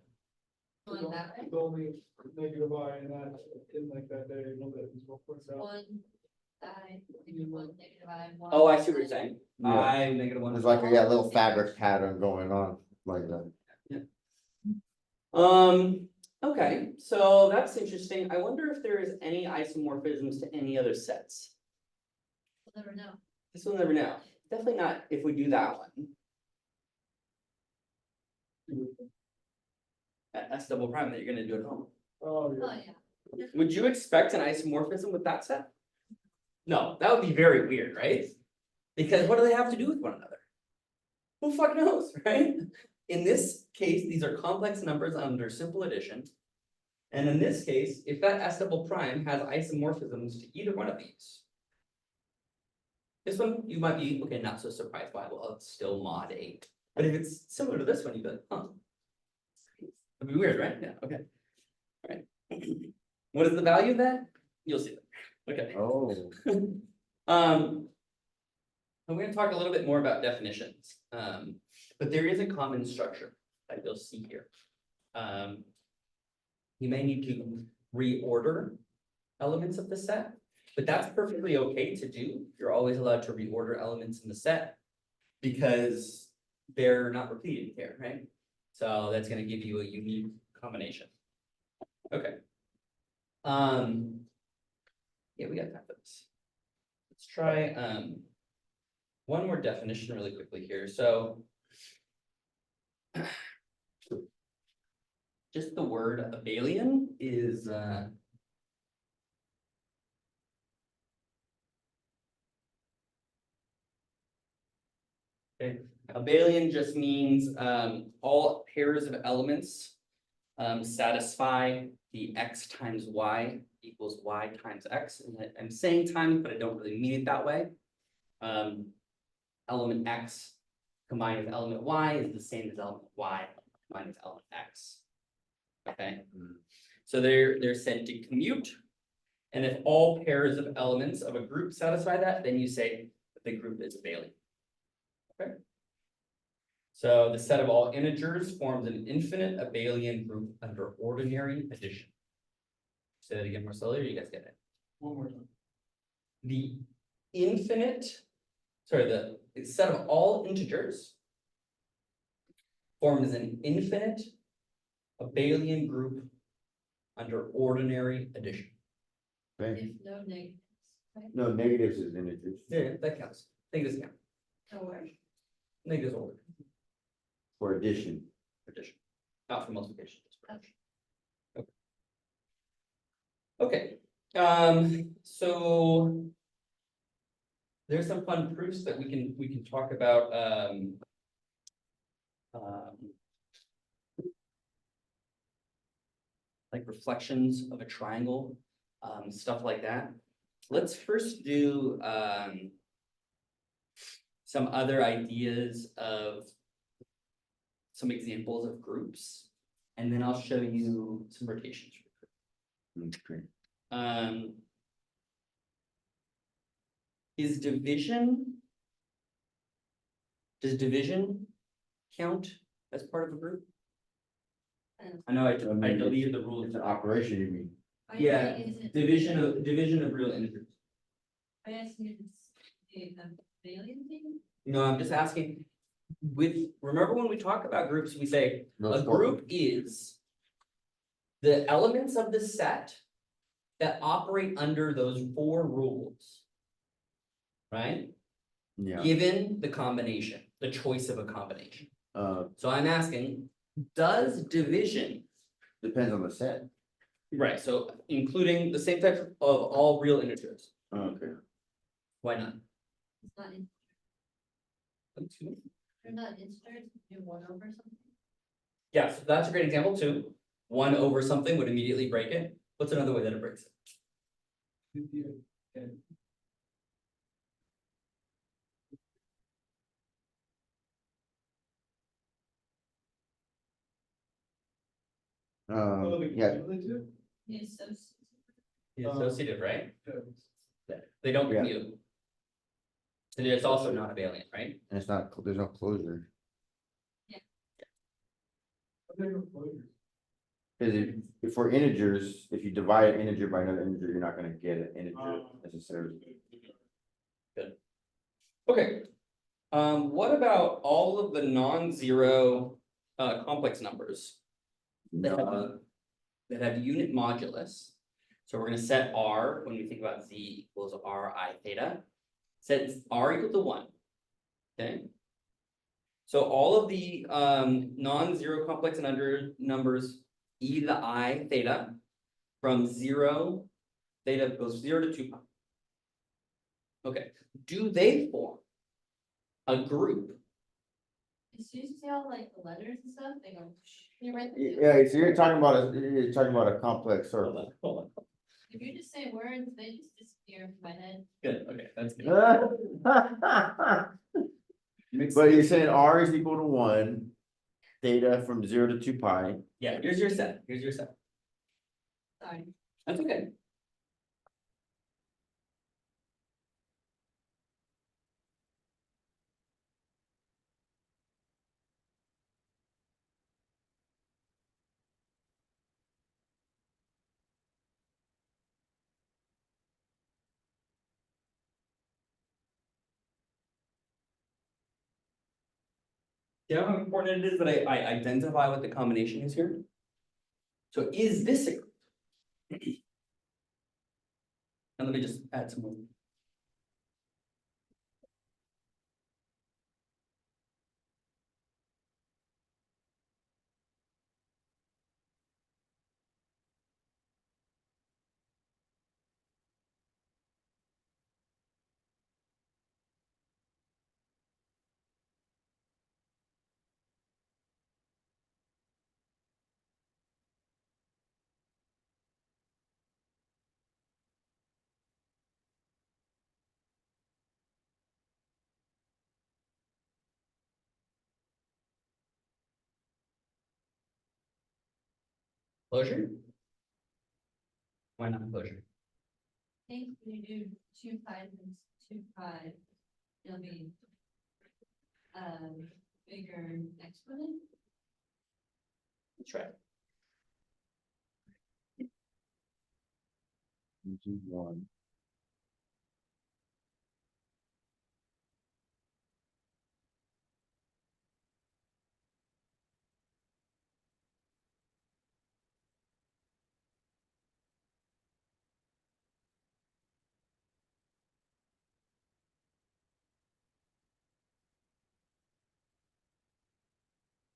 C: going that way.
D: It's only negative I and that, in like that diagonal that is what points out.
C: One, I, negative one, negative I, one.
A: Oh, I see what you're saying,
B: Yeah.
A: I -1.
B: there's like a yeah, little fabric pattern going on like that.
A: Okay, so that's interesting, I wonder if there is any isomorphisms to any other sets.
C: We'll never know.
A: This we'll never know, definitely not if we do that one. S double prime that you're gonna do at home.
D: Oh,
C: Oh,
D: yeah.
C: yeah.
A: Would you expect an isomorphism with that set? No, that would be very weird, right? Because what do they have to do with one another? Who fuck knows, right? In this case, these are complex numbers under simple addition. And in this case, if that S double prime has isomorphisms to either one of these. This one, you might be, okay, not so surprised by, well, it's still mod 8. But if it's similar to this one, you'd be like, huh. That'd be weird, right? Yeah, okay. Alright. What is the value of that? You'll see. Okay.
B: Oh,
A: I'm gonna talk a little bit more about definitions, but there is a common structure that you'll see here. You may need to reorder elements of the set, but that's perfectly okay to do. You're always allowed to reorder elements in the set because they're not repeated here, right? So that's gonna give you a unique combination. Okay. Yeah, we got time for this. Let's try, one more definition really quickly here, so. Just the word abelian is, okay, abelian just means, all pairs of elements. Satisfy the x times y equals y times x, and I'm saying times, but I don't really mean it that way. Element x combined with element y is the same as element y combined with element x. Okay, so they're said to commute. And if all pairs of elements of a group satisfy that, then you say that the group is abelian. Okay. So the set of all integers forms an infinite abelian group under ordinary addition. Say that again more slowly, or you guys get it?
D: One more time.
A: The infinite, sorry, the set of all integers forms an infinite abelian group under ordinary addition.
B: okay.
C: If no negatives, right?
B: No, negatives is integers
A: Yeah, that counts. Negatives count.
C: No worries.
A: Negatives order
B: for addition.
A: addition. Not for multiplication. just for addition.
C: Okay.
A: Okay, so. There's some fun proofs that we can talk about, um, like reflections of a triangle, stuff like that. Let's first do, some other ideas of some examples of groups, and then I'll show you some rotations.
B: Okay.
A: Um. Is division? Does division count as part of a group? I know I
B: mean,
A: deleted the rule.
B: It's an operation, you mean?
C: Why
A: Yeah,
C: is it?
A: division of real integers.
C: I asked you the Boolean thing?
A: No, I'm just asking, remember when we talk about groups, we say
B: Those
A: a
B: four-
A: group is the elements of the set that operate under those four rules. Right?
B: Yeah,
A: Given the combination, the choice of a combination.
B: uh,
A: So I'm asking, does division,
B: depends on the set.
A: right, so including the same type of all real integers,
B: Okay.
A: why not?
C: It's not in, they're not integers, do 1 over something.
A: Yeah, so that's a great example too. 1 over something would immediately break it. What's another way that it breaks it?
B: Yeah,
C: It's so.
A: The associative, right? They don't
B: Yeah.
A: commute. And it's also not abelian, right?
B: and it's not, there's no closure. Cause if for integers, if you divide an integer by another integer, you're not gonna get an integer necessarily.
A: Okay. What about all of the non-zero complex numbers that have,
B: No,
A: that have unit modulus? So we're gonna set R when we think about z equals r I theta. Set R equal to 1. Okay. So all of the non-zero complex numbers e to the I theta from 0, theta goes 0 to 2 pi. Okay, do they form a group?
C: As soon as you see all like the letters and stuff, they go, you write them.
B: yeah, so you're talking about a complex
A: Hold
B: circle.
A: on, hold on.
C: If you just say words, they just disappear from my head.
A: Good, okay, that's good.
B: But you're saying R is equal to 1, theta from 0 to 2 pi.
A: Yeah, here's your set, here's your set.
C: Sorry.
A: That's okay. You know how important it is that I identify what the combination is here? So is this a group? And let me just add some more. Closure? Why not closure?
C: I think when you do 2 pi times 2 pi, it'll be bigger exponent.
A: That's right.
B: 1.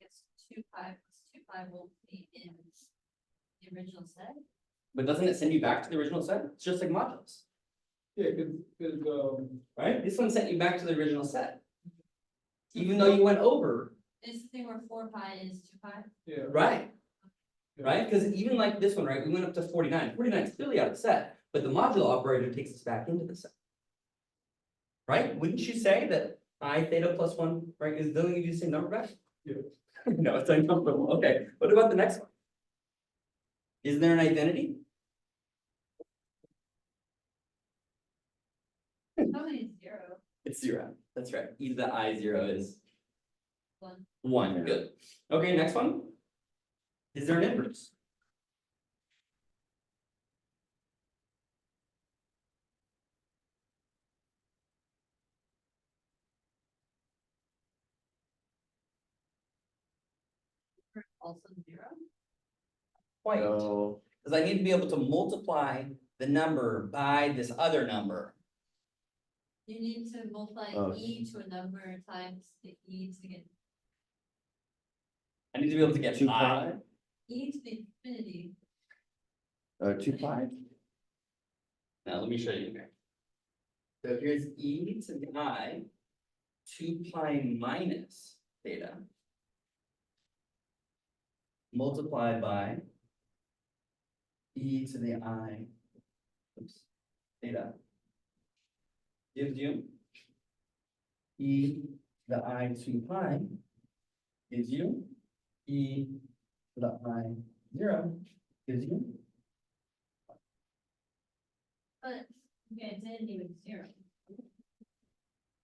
C: It's 2 pi plus two pi won't be in the original set.
A: But doesn't it send you back to the original set? It's just like modules,
D: Yeah, cause,
A: right? This one sent you back to the original set. Even though you went over,
C: It's the thing where four pi is two pi.
D: yeah.
A: right? Right? Because even like this one, right, we went up to 49. 49 is clearly out of the set, but the modulo operator takes us back into the set. Right? Wouldn't you say that I theta plus one, right, is doesn't give you the same number back?
D: Yeah.
A: No, it's uncomfortable. Okay, what about the next one? Is there an identity?
C: How many is zero?
A: It's 0. That's right. E to the I 0 is
C: One.
A: 1. Good. Okay, next one. Is there an inverse?
C: Also zero.
A: Quite.
B: So,
A: Because I need to be able to multiply the number by this other number.
C: You need to multiply
B: Oh.
C: e to a number times the e to get
A: I need to be able to get
B: 2
A: I.
B: pi,
C: e to the infinity.
B: 2 pi,
A: Now, let me show you here. So here's e to the I, 2 pi minus theta. Multiplied by e to the I, oops, theta. Gives you e to the I 2 pi, gives you e to the I 0, gives you,
C: But the identity with zero.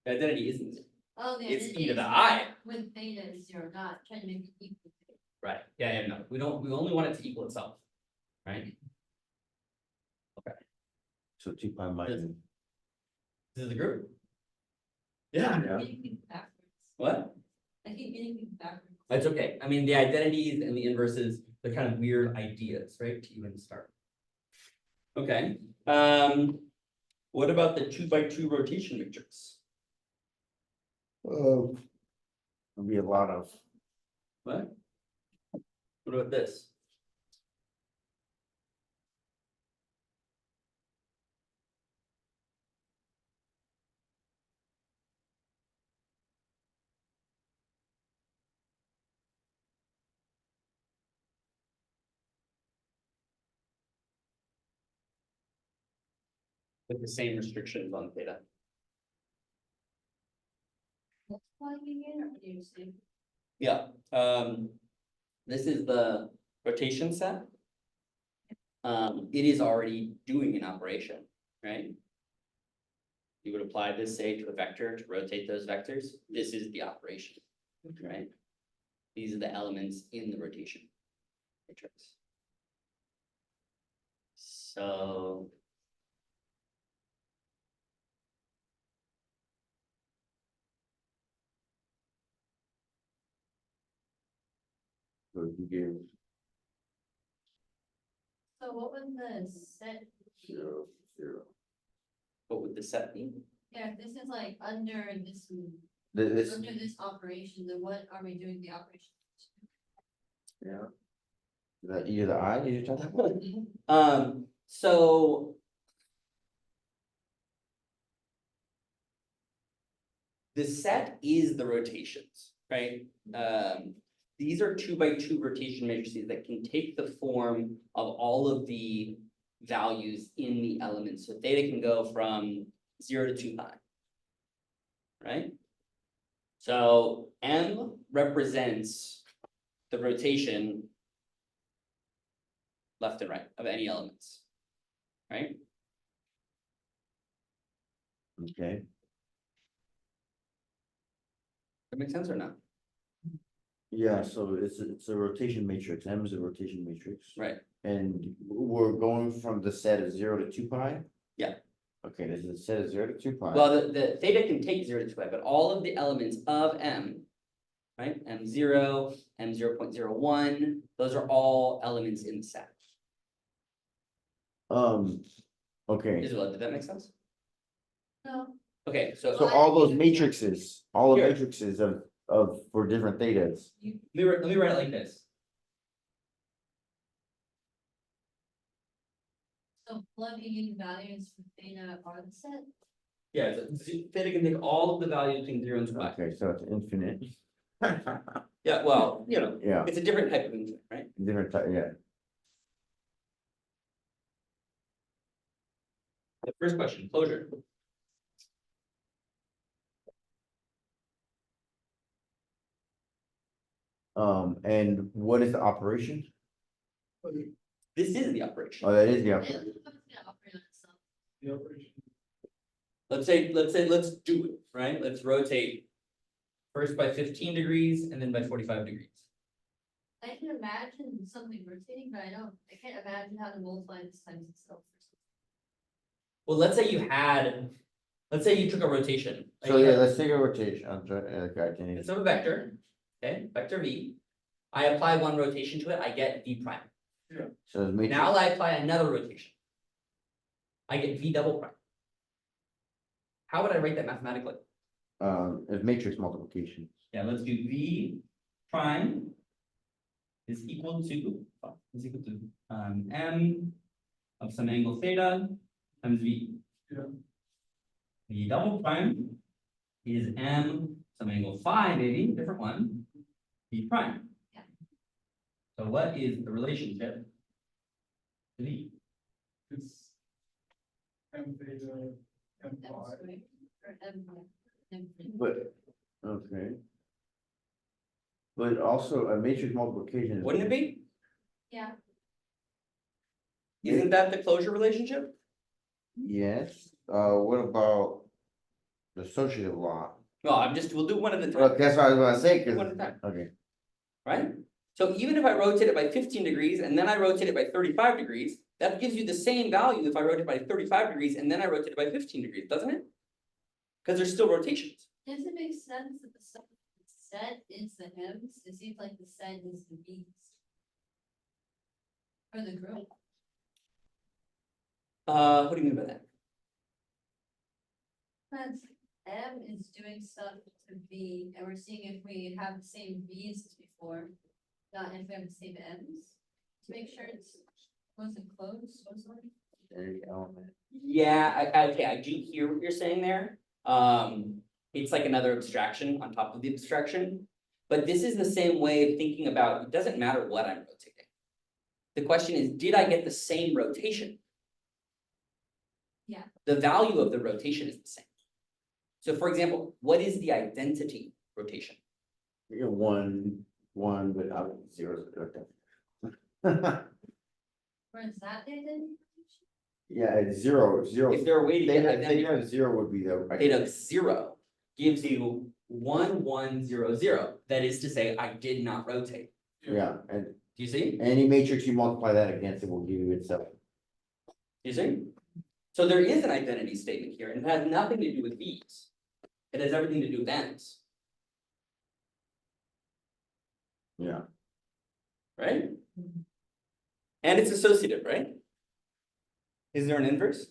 A: the identity isn't zero.
C: Oh, the
A: It's e
C: identity
A: to the
C: is
A: I.
C: with theta is zero, not trying to make it equal. to it.
A: Right, yeah, no, we only want it to equal itself, right?
B: so 2 pi minus.
A: This is the group.
B: Yeah.
C: I'm getting things backwards.
A: What?
C: I keep getting things backwards.
A: It's okay, I mean, the identities and the inverses, they're kind of weird ideas, right, to even start. Okay, what about the 2x2 rotation matrix?
B: There'll be a lot of,
A: What? What about this? With the same restrictions on theta.
C: Multiplying again, or what do you say?
A: Yeah, this is the rotation set. It is already doing an operation, right? You would apply this, say, to a vector to rotate those vectors. This is the operation, right? These are the elements in the rotation matrix. So,
B: so you give
C: So what would the set be?
B: 0, 0.
A: what would the set be?
C: Yeah, if this is like under this,
B: This,
C: under this operation, then what are we doing the operation?
B: yeah. The e to the I, you're talking about?
A: So. The set is the rotations, right? These are 2x2 rotation matrices that can take the form of all of the values in the elements. So theta can go from 0 to 2 pi. Right? So M represents the rotation left and right of any elements. Right?
B: Okay,
A: That makes sense or not?
B: yeah, so it's a rotation matrix, M is a rotation matrix.
A: Right.
B: And we're going from the set of 0 to 2 pi?
A: Yeah.
B: Okay, this is a set of 0 to 2 pi.
A: Well, the theta can take 0 to 2 pi, but all of the elements of M, right? M0, M0.01, those are all elements in the set.
B: Okay,
A: Isabella, did that make sense?
C: No,
A: Okay,
B: so
A: so
B: all those matrices, all the
A: Here.
B: matrices of for different thetas.
A: let me write it like this.
C: So plugging in values for theta are the set.
A: Yeah, so theta can take all of the values between 0 and 2 pi.
B: Okay, so it's infinite.
A: Yeah, well,
B: Yeah,
A: it's a different type of infinite, right?
B: different type, yeah.
A: The first question, closure.
B: And what is the operation?
A: This is the operation.
B: Oh, that is the
C: Yeah,
B: operation.
C: it's gonna operate on itself.
D: The operation.
A: Let's do it, right? Let's rotate first by 15 degrees and then by 45 degrees.
C: I can imagine something rotating, but I can't imagine how to multiply this times itself.
A: Well, let's say you took a rotation.
B: So yeah, let's take a rotation. I'm trying, okay, I can.
A: It's of a vector, okay, vector v. I apply one rotation to it, I get v prime.
B: So it's matrix.
A: Now I apply another rotation. I get v double prime. How would I write that mathematically?
B: It's matrix multiplication.
A: Yeah, let's do v prime is equal to m of some angle theta times v.
D: Yeah.
A: V double prime is m some angle phi, maybe, different one, v prime.
C: Yeah.
A: So what is the relationship to v?
D: It's M theta, M
C: M
D: phi.
C: squared, or M.
B: But, okay. But also a matrix multiplication.
A: Wouldn't it be?
C: Yeah,
A: Isn't that the closure relationship?
B: Yes, what about the associative law?
A: Well, we'll do one at a
B: Well,
A: time,
B: that's what I was gonna say, cause,
A: one at a time,
B: okay,
A: right? So even if I rotate it by 15 degrees and then I rotate it by 35 degrees, that gives you the same value if I rotate it by 35 degrees and then I rotate it by 15 degrees, doesn't it? Because there's still rotations.
C: does it make sense that the set is the m's? It seems like the set is the b's. For the group.
A: What do you mean by that?
C: But M is doing stuff to V, and we're seeing if we have the same V's as before, not if we have the same M's. To make sure it's wasn't closed, wasn't it?
B: there's the element.
A: Yeah, okay, I do hear what you're saying there. It's like another abstraction on top of the abstraction. But this is the same way of thinking about, it doesn't matter what I'm rotating. The question is, did I get the same rotation?
C: Yeah.
A: The value of the rotation is the same. So for example, what is the identity rotation?
B: You know, one, but out zeros, okay.
C: Where is that then?
B: Yeah, it's zero.
A: If there are a way to get
B: Theta,
A: identity,
B: theta zero would be the.
A: theta of 0 gives you 1, 1, 0, 0. That is to say, I did not rotate.
B: Yeah, and
A: Do you see?
B: any matrix you multiply that against, it will give you itself.
A: You see? So there is an identity statement here, and it has nothing to do with V's. It has everything to do with N's,
B: Yeah.
A: right? And it's associative, right? Is there an inverse?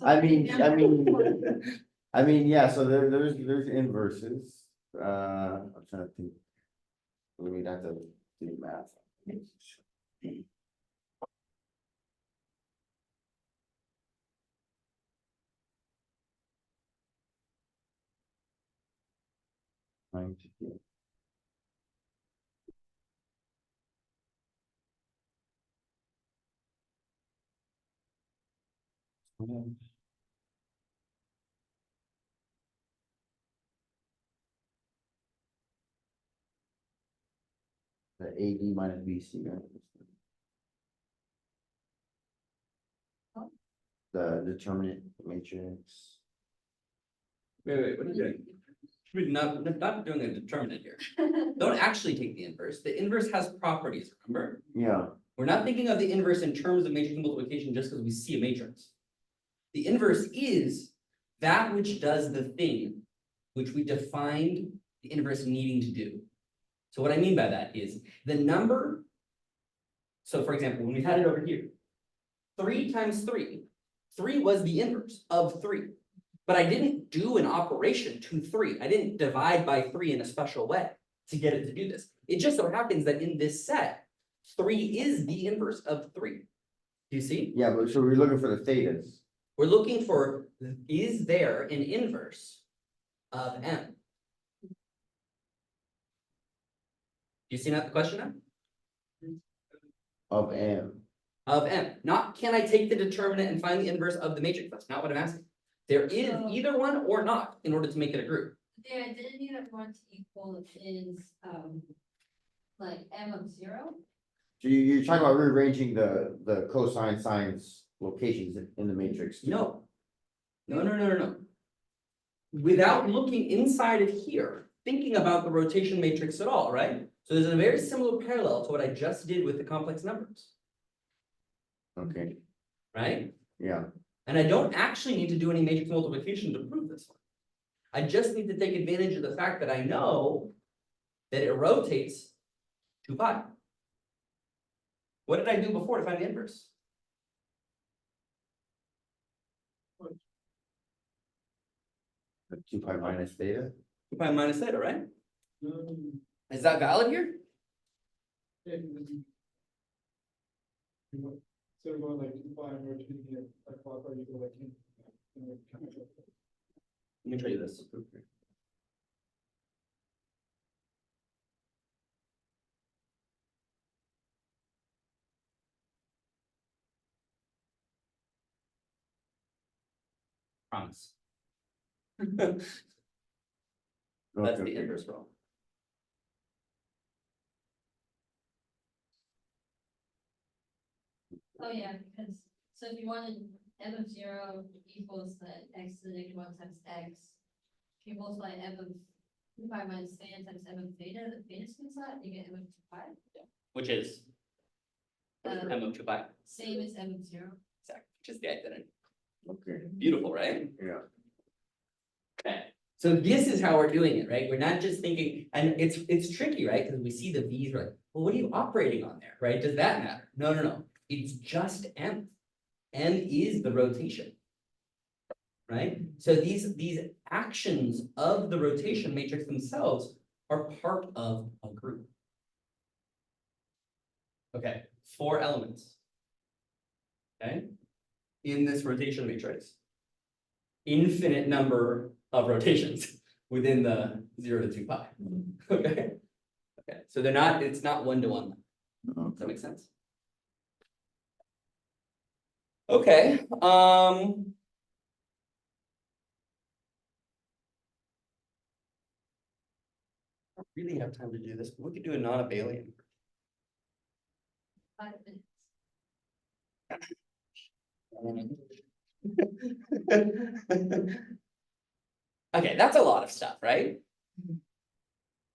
B: I mean, yeah, so there's inverses, I'm trying to think. We would have to do math. Trying to get. The AD minus BC, right?
C: Oh.
B: The determinant matrix.
A: Wait, what are you doing? We're not doing a determinant here. Don't actually take the inverse. The inverse has properties, remember?
B: Yeah,
A: We're not thinking of the inverse in terms of matrix multiplication just because we see a matrix. The inverse is that which does the thing which we defined the inverse needing to do. So what I mean by that is the number. So for example, when we had it over here, 3 times 3, 3 was the inverse of 3. But I didn't do an operation to 3. I didn't divide by 3 in a special way to get it to do this. It just so happens that in this set, 3 is the inverse of 3. Do you see?
B: Yeah, but so we're looking for the thetas.
A: We're looking for, is there an inverse of M? Do you see that the question now?
B: Of M.
A: Of M, not can I take the determinant and find the inverse of the matrix, that's not what I'm asking. There is
C: So-
A: either one or not in order to make it a group.
C: The identity that we want to equal is, like M of 0.
B: So you're talking about rearranging the cosine sines locations in the matrix.
A: No. No. Without looking inside of here, thinking about the rotation matrix at all, right? So there's a very similar parallel to what I just did with the complex numbers,
B: Okay,
A: right?
B: yeah,
A: And I don't actually need to do any matrix multiplication to prove this one. I just need to take advantage of the fact that I know that it rotates 2 pi. What did I do before to find the inverse?
B: the 2 pi minus theta.
A: 2 pi minus theta, right?
D: Um,
A: Is that valid here?
D: yeah, instead of going like 2 pi and rotating it like clockwise, you go like
A: Let me show you this. Promise. That's
B: Okay,
A: the
B: okay.
A: inverse rule.
C: Oh, yeah, because, so if you wanted M of 0 equals the x to the negative 1 times x. If you multiply M of 2 pi minus theta times M of theta, the theta spins out, you get M of 2 pi.
A: Which is
C: Um,
A: M of 2 pi,
C: Same as M of 0.
A: exactly, which is the identity.
B: Okay,
A: Beautiful, right?
B: yeah.
A: Okay, so this is how we're doing it, right? We're not just thinking, and it's tricky, right? Because we see the V's, we're like, well, what are you operating on there, right? Does that matter? No. It's just M. M is the rotation. Right? So these actions of the rotation matrix themselves are part of a group. Okay, 4 elements. Okay, in this rotation matrix. Infinite number of rotations within the 0 to 2 pi. Okay. Okay, so it's not 1-to-1. Does that make sense? Okay, I don't really have time to do this, but we could do a non-abelian.
C: 5 minutes.
A: Okay, that's a lot of stuff, right?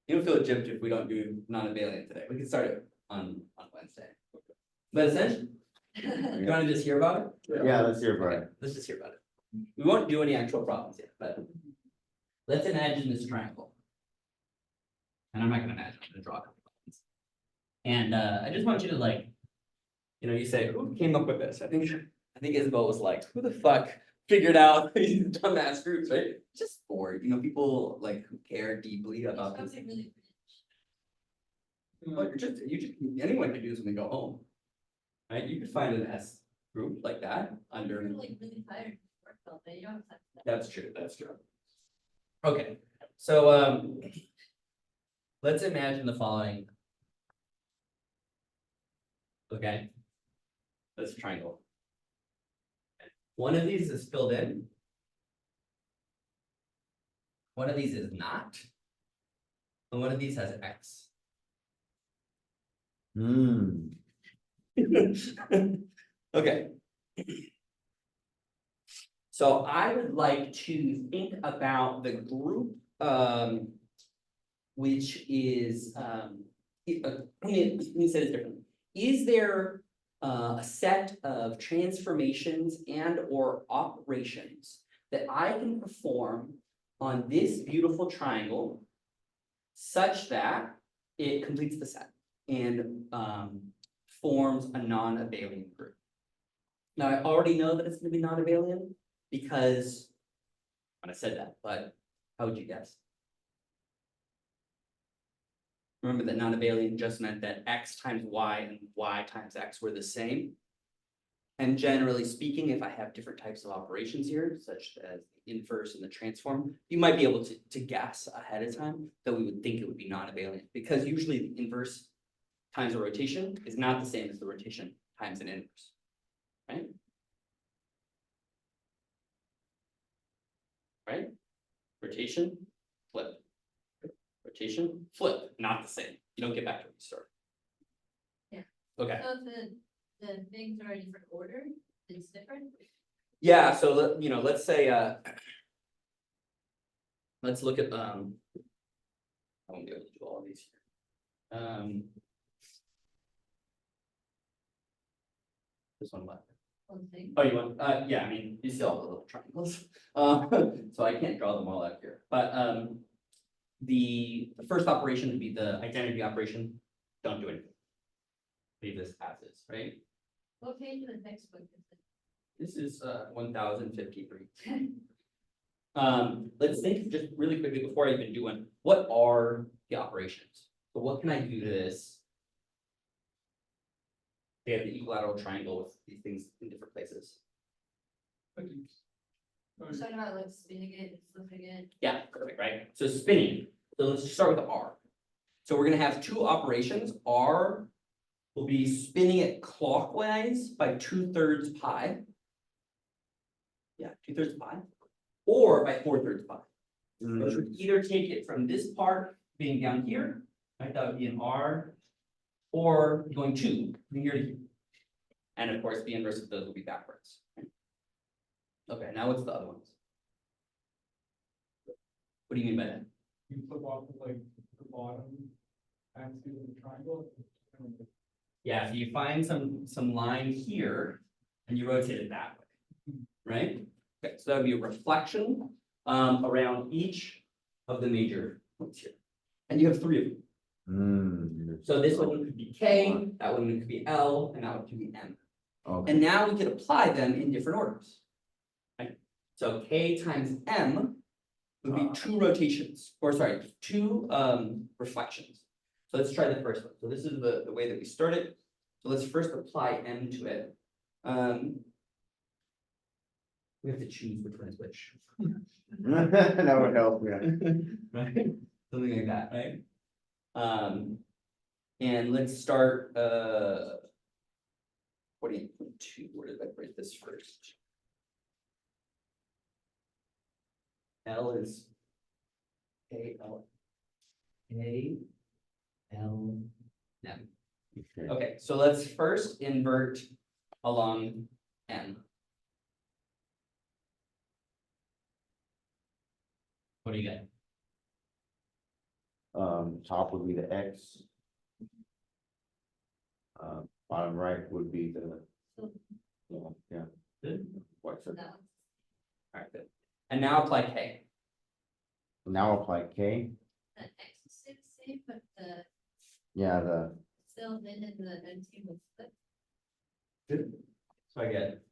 A: You don't feel gypped if we don't do non-abelian today. We can start it on Wednesday. But essentially, you wanna just hear about it?
B: Yeah, let's hear about
A: Okay,
B: it.
A: let's just hear about it. We won't do any actual problems yet, but let's imagine this triangle. And I'm not gonna imagine, I'm gonna draw a couple lines. And I just want you to like, you say, who came up with this? I think Isabel was like, who the fuck figured out these dumbass groups, right? Just for, people like who care deeply
C: It's
A: about this.
C: probably really
A: But anyone can do this when they go home. Right? You could find an S group like that under.
C: You're like really tired of work all day, you don't have time for that.
A: That's true. Okay, so let's imagine the following. Okay. This triangle. One of these is filled in. One of these is not. And one of these has X. Okay. So I would like to think about the group, which is, let me say this differently. Is there a set of transformations and or operations that I can perform on this beautiful triangle such that it completes the set and forms a non-abelian group? Now, I already know that it's gonna be non-abelian because when I said that, but how would you guess?
E: remember that non-abelian just meant that x times y and y times x were the same. And generally speaking, if I have different types of operations here, such as the inverse and the transform, you might be able to guess ahead of time that we would think it would be non-abelian, because usually the inverse times a rotation is not the same as the rotation times an inverse, right? Right? Rotation, flip. Rotation, flip, not the same. You don't get back to where you started.
C: Yeah.
E: Okay.
C: So if the things are in different order, it's different.
E: Yeah, so let's say, let's look at, I won't be able to do all of these here. This one left.
C: One thing.
E: Oh, you want, yeah, I mean, you see all the little triangles, so I can't draw them all out here, but, the first operation would be the identity operation, don't do anything. Leave this as is, right?
C: What page of the textbook is it?
E: This is 1053. Let's think just really quickly before I even do one, what are the operations? So what can I do to this? They have the equilateral triangle with these things in different places.
C: We're talking about like spinning it and flipping it.
E: Yeah, perfect, right? So spinning, so let's start with R. So we're gonna have two operations. R will be spinning it clockwise by 2/3 pi. Yeah, 2/3 pi, or by 4/3 pi. Which would either take it from this part being down here, right, that would be an R, or going from here to here. And of course, the inverse of those will be backwards. Okay, now what's the other ones? What do you mean by that?
D: You flip off of like the bottom axis of the triangle.
E: Yeah, so you find some line here and you rotate it that way, right? Okay, so that would be a reflection around each of the major points here. And you have three of them. So this one could be K, that one could be L, and that one could be M.
B: Okay,
E: And now we could apply them in different orders. Right? So K times M would be two rotations, or sorry, two reflections. So let's try the first one. So this is the way that we start it. So let's first apply M to it. We have to choose which one is which.
B: that would help, yeah.
E: Right? Something like that, right? And let's start, what do you put to, where did I write this first? L is A L M.
B: Okay.
E: Okay, so let's first invert along M. What do you get?
B: Top would be the X. Bottom right would be the. Yeah.
E: Good.
B: What's it?
C: No.
E: All right, good. And now apply K.
B: Now apply K,
C: The X is the same, but the
B: yeah, the,
C: still then in the NT will flip.
E: Good. So I get.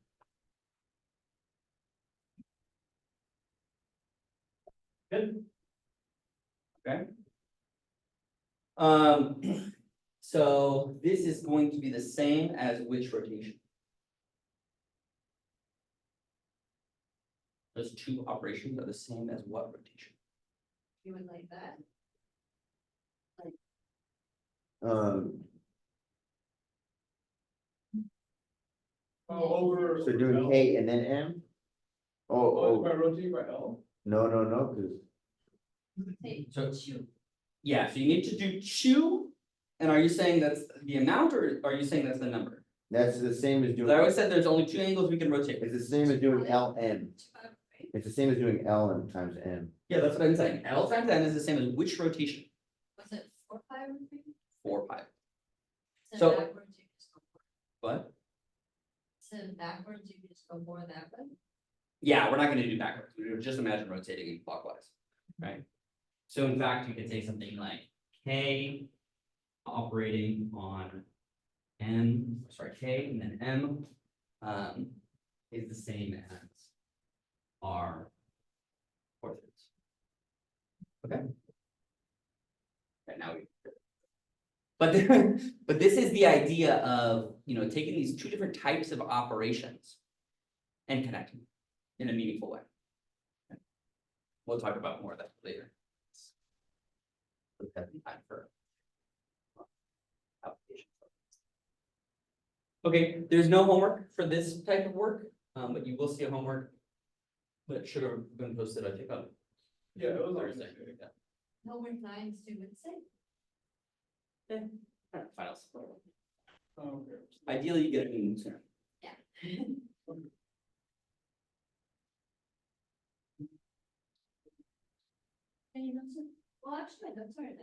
E: Good. Okay. So this is going to be the same as which rotation? Those two operations are the same as what rotation?
C: You would like that.
D: Oh, over.
B: so doing
D: L?
B: K and then M?
D: Oh,
B: Oh,
D: it's by rotating by L?
B: no, because,
C: Say
E: So-
C: two.
E: Yeah, so you need to do two. And are you saying that's the amount, or are you saying that's the number?
B: that's the same as
E: Because
B: doing,
E: I always said there's only two angles we can rotate.
B: it's the same as doing LM,
C: Right?
B: it's the same as doing LM times M.
E: Yeah, that's what I'm saying. L times N is the same as which rotation?
C: Was it 4 pi or something?
E: 4 pi.
C: So
E: So-
C: backwards, you just go more.
E: What?
C: So backwards, you can just go more that way.
E: Yeah, we're not gonna do backwards. We're just imagine rotating it clockwise, right? So in fact, you could say something like K operating on M, sorry, K and then M is the same as R 4/3. Okay. And now we But but this is the idea of, taking these two different types of operations and connecting in a meaningful way. We'll talk about more of that later. We've got some time for applications. Okay, there's no homework for this type of work, but you will see a homework that should have been posted, I think, on
D: Yeah, it was
E: Thursday.
D: like.
C: Homework 9 is due Wednesday.
E: Finals.
D: Oh, okay.
E: Ideally, you get it in sooner.
C: Any notes? Well, actually, my notes are nice.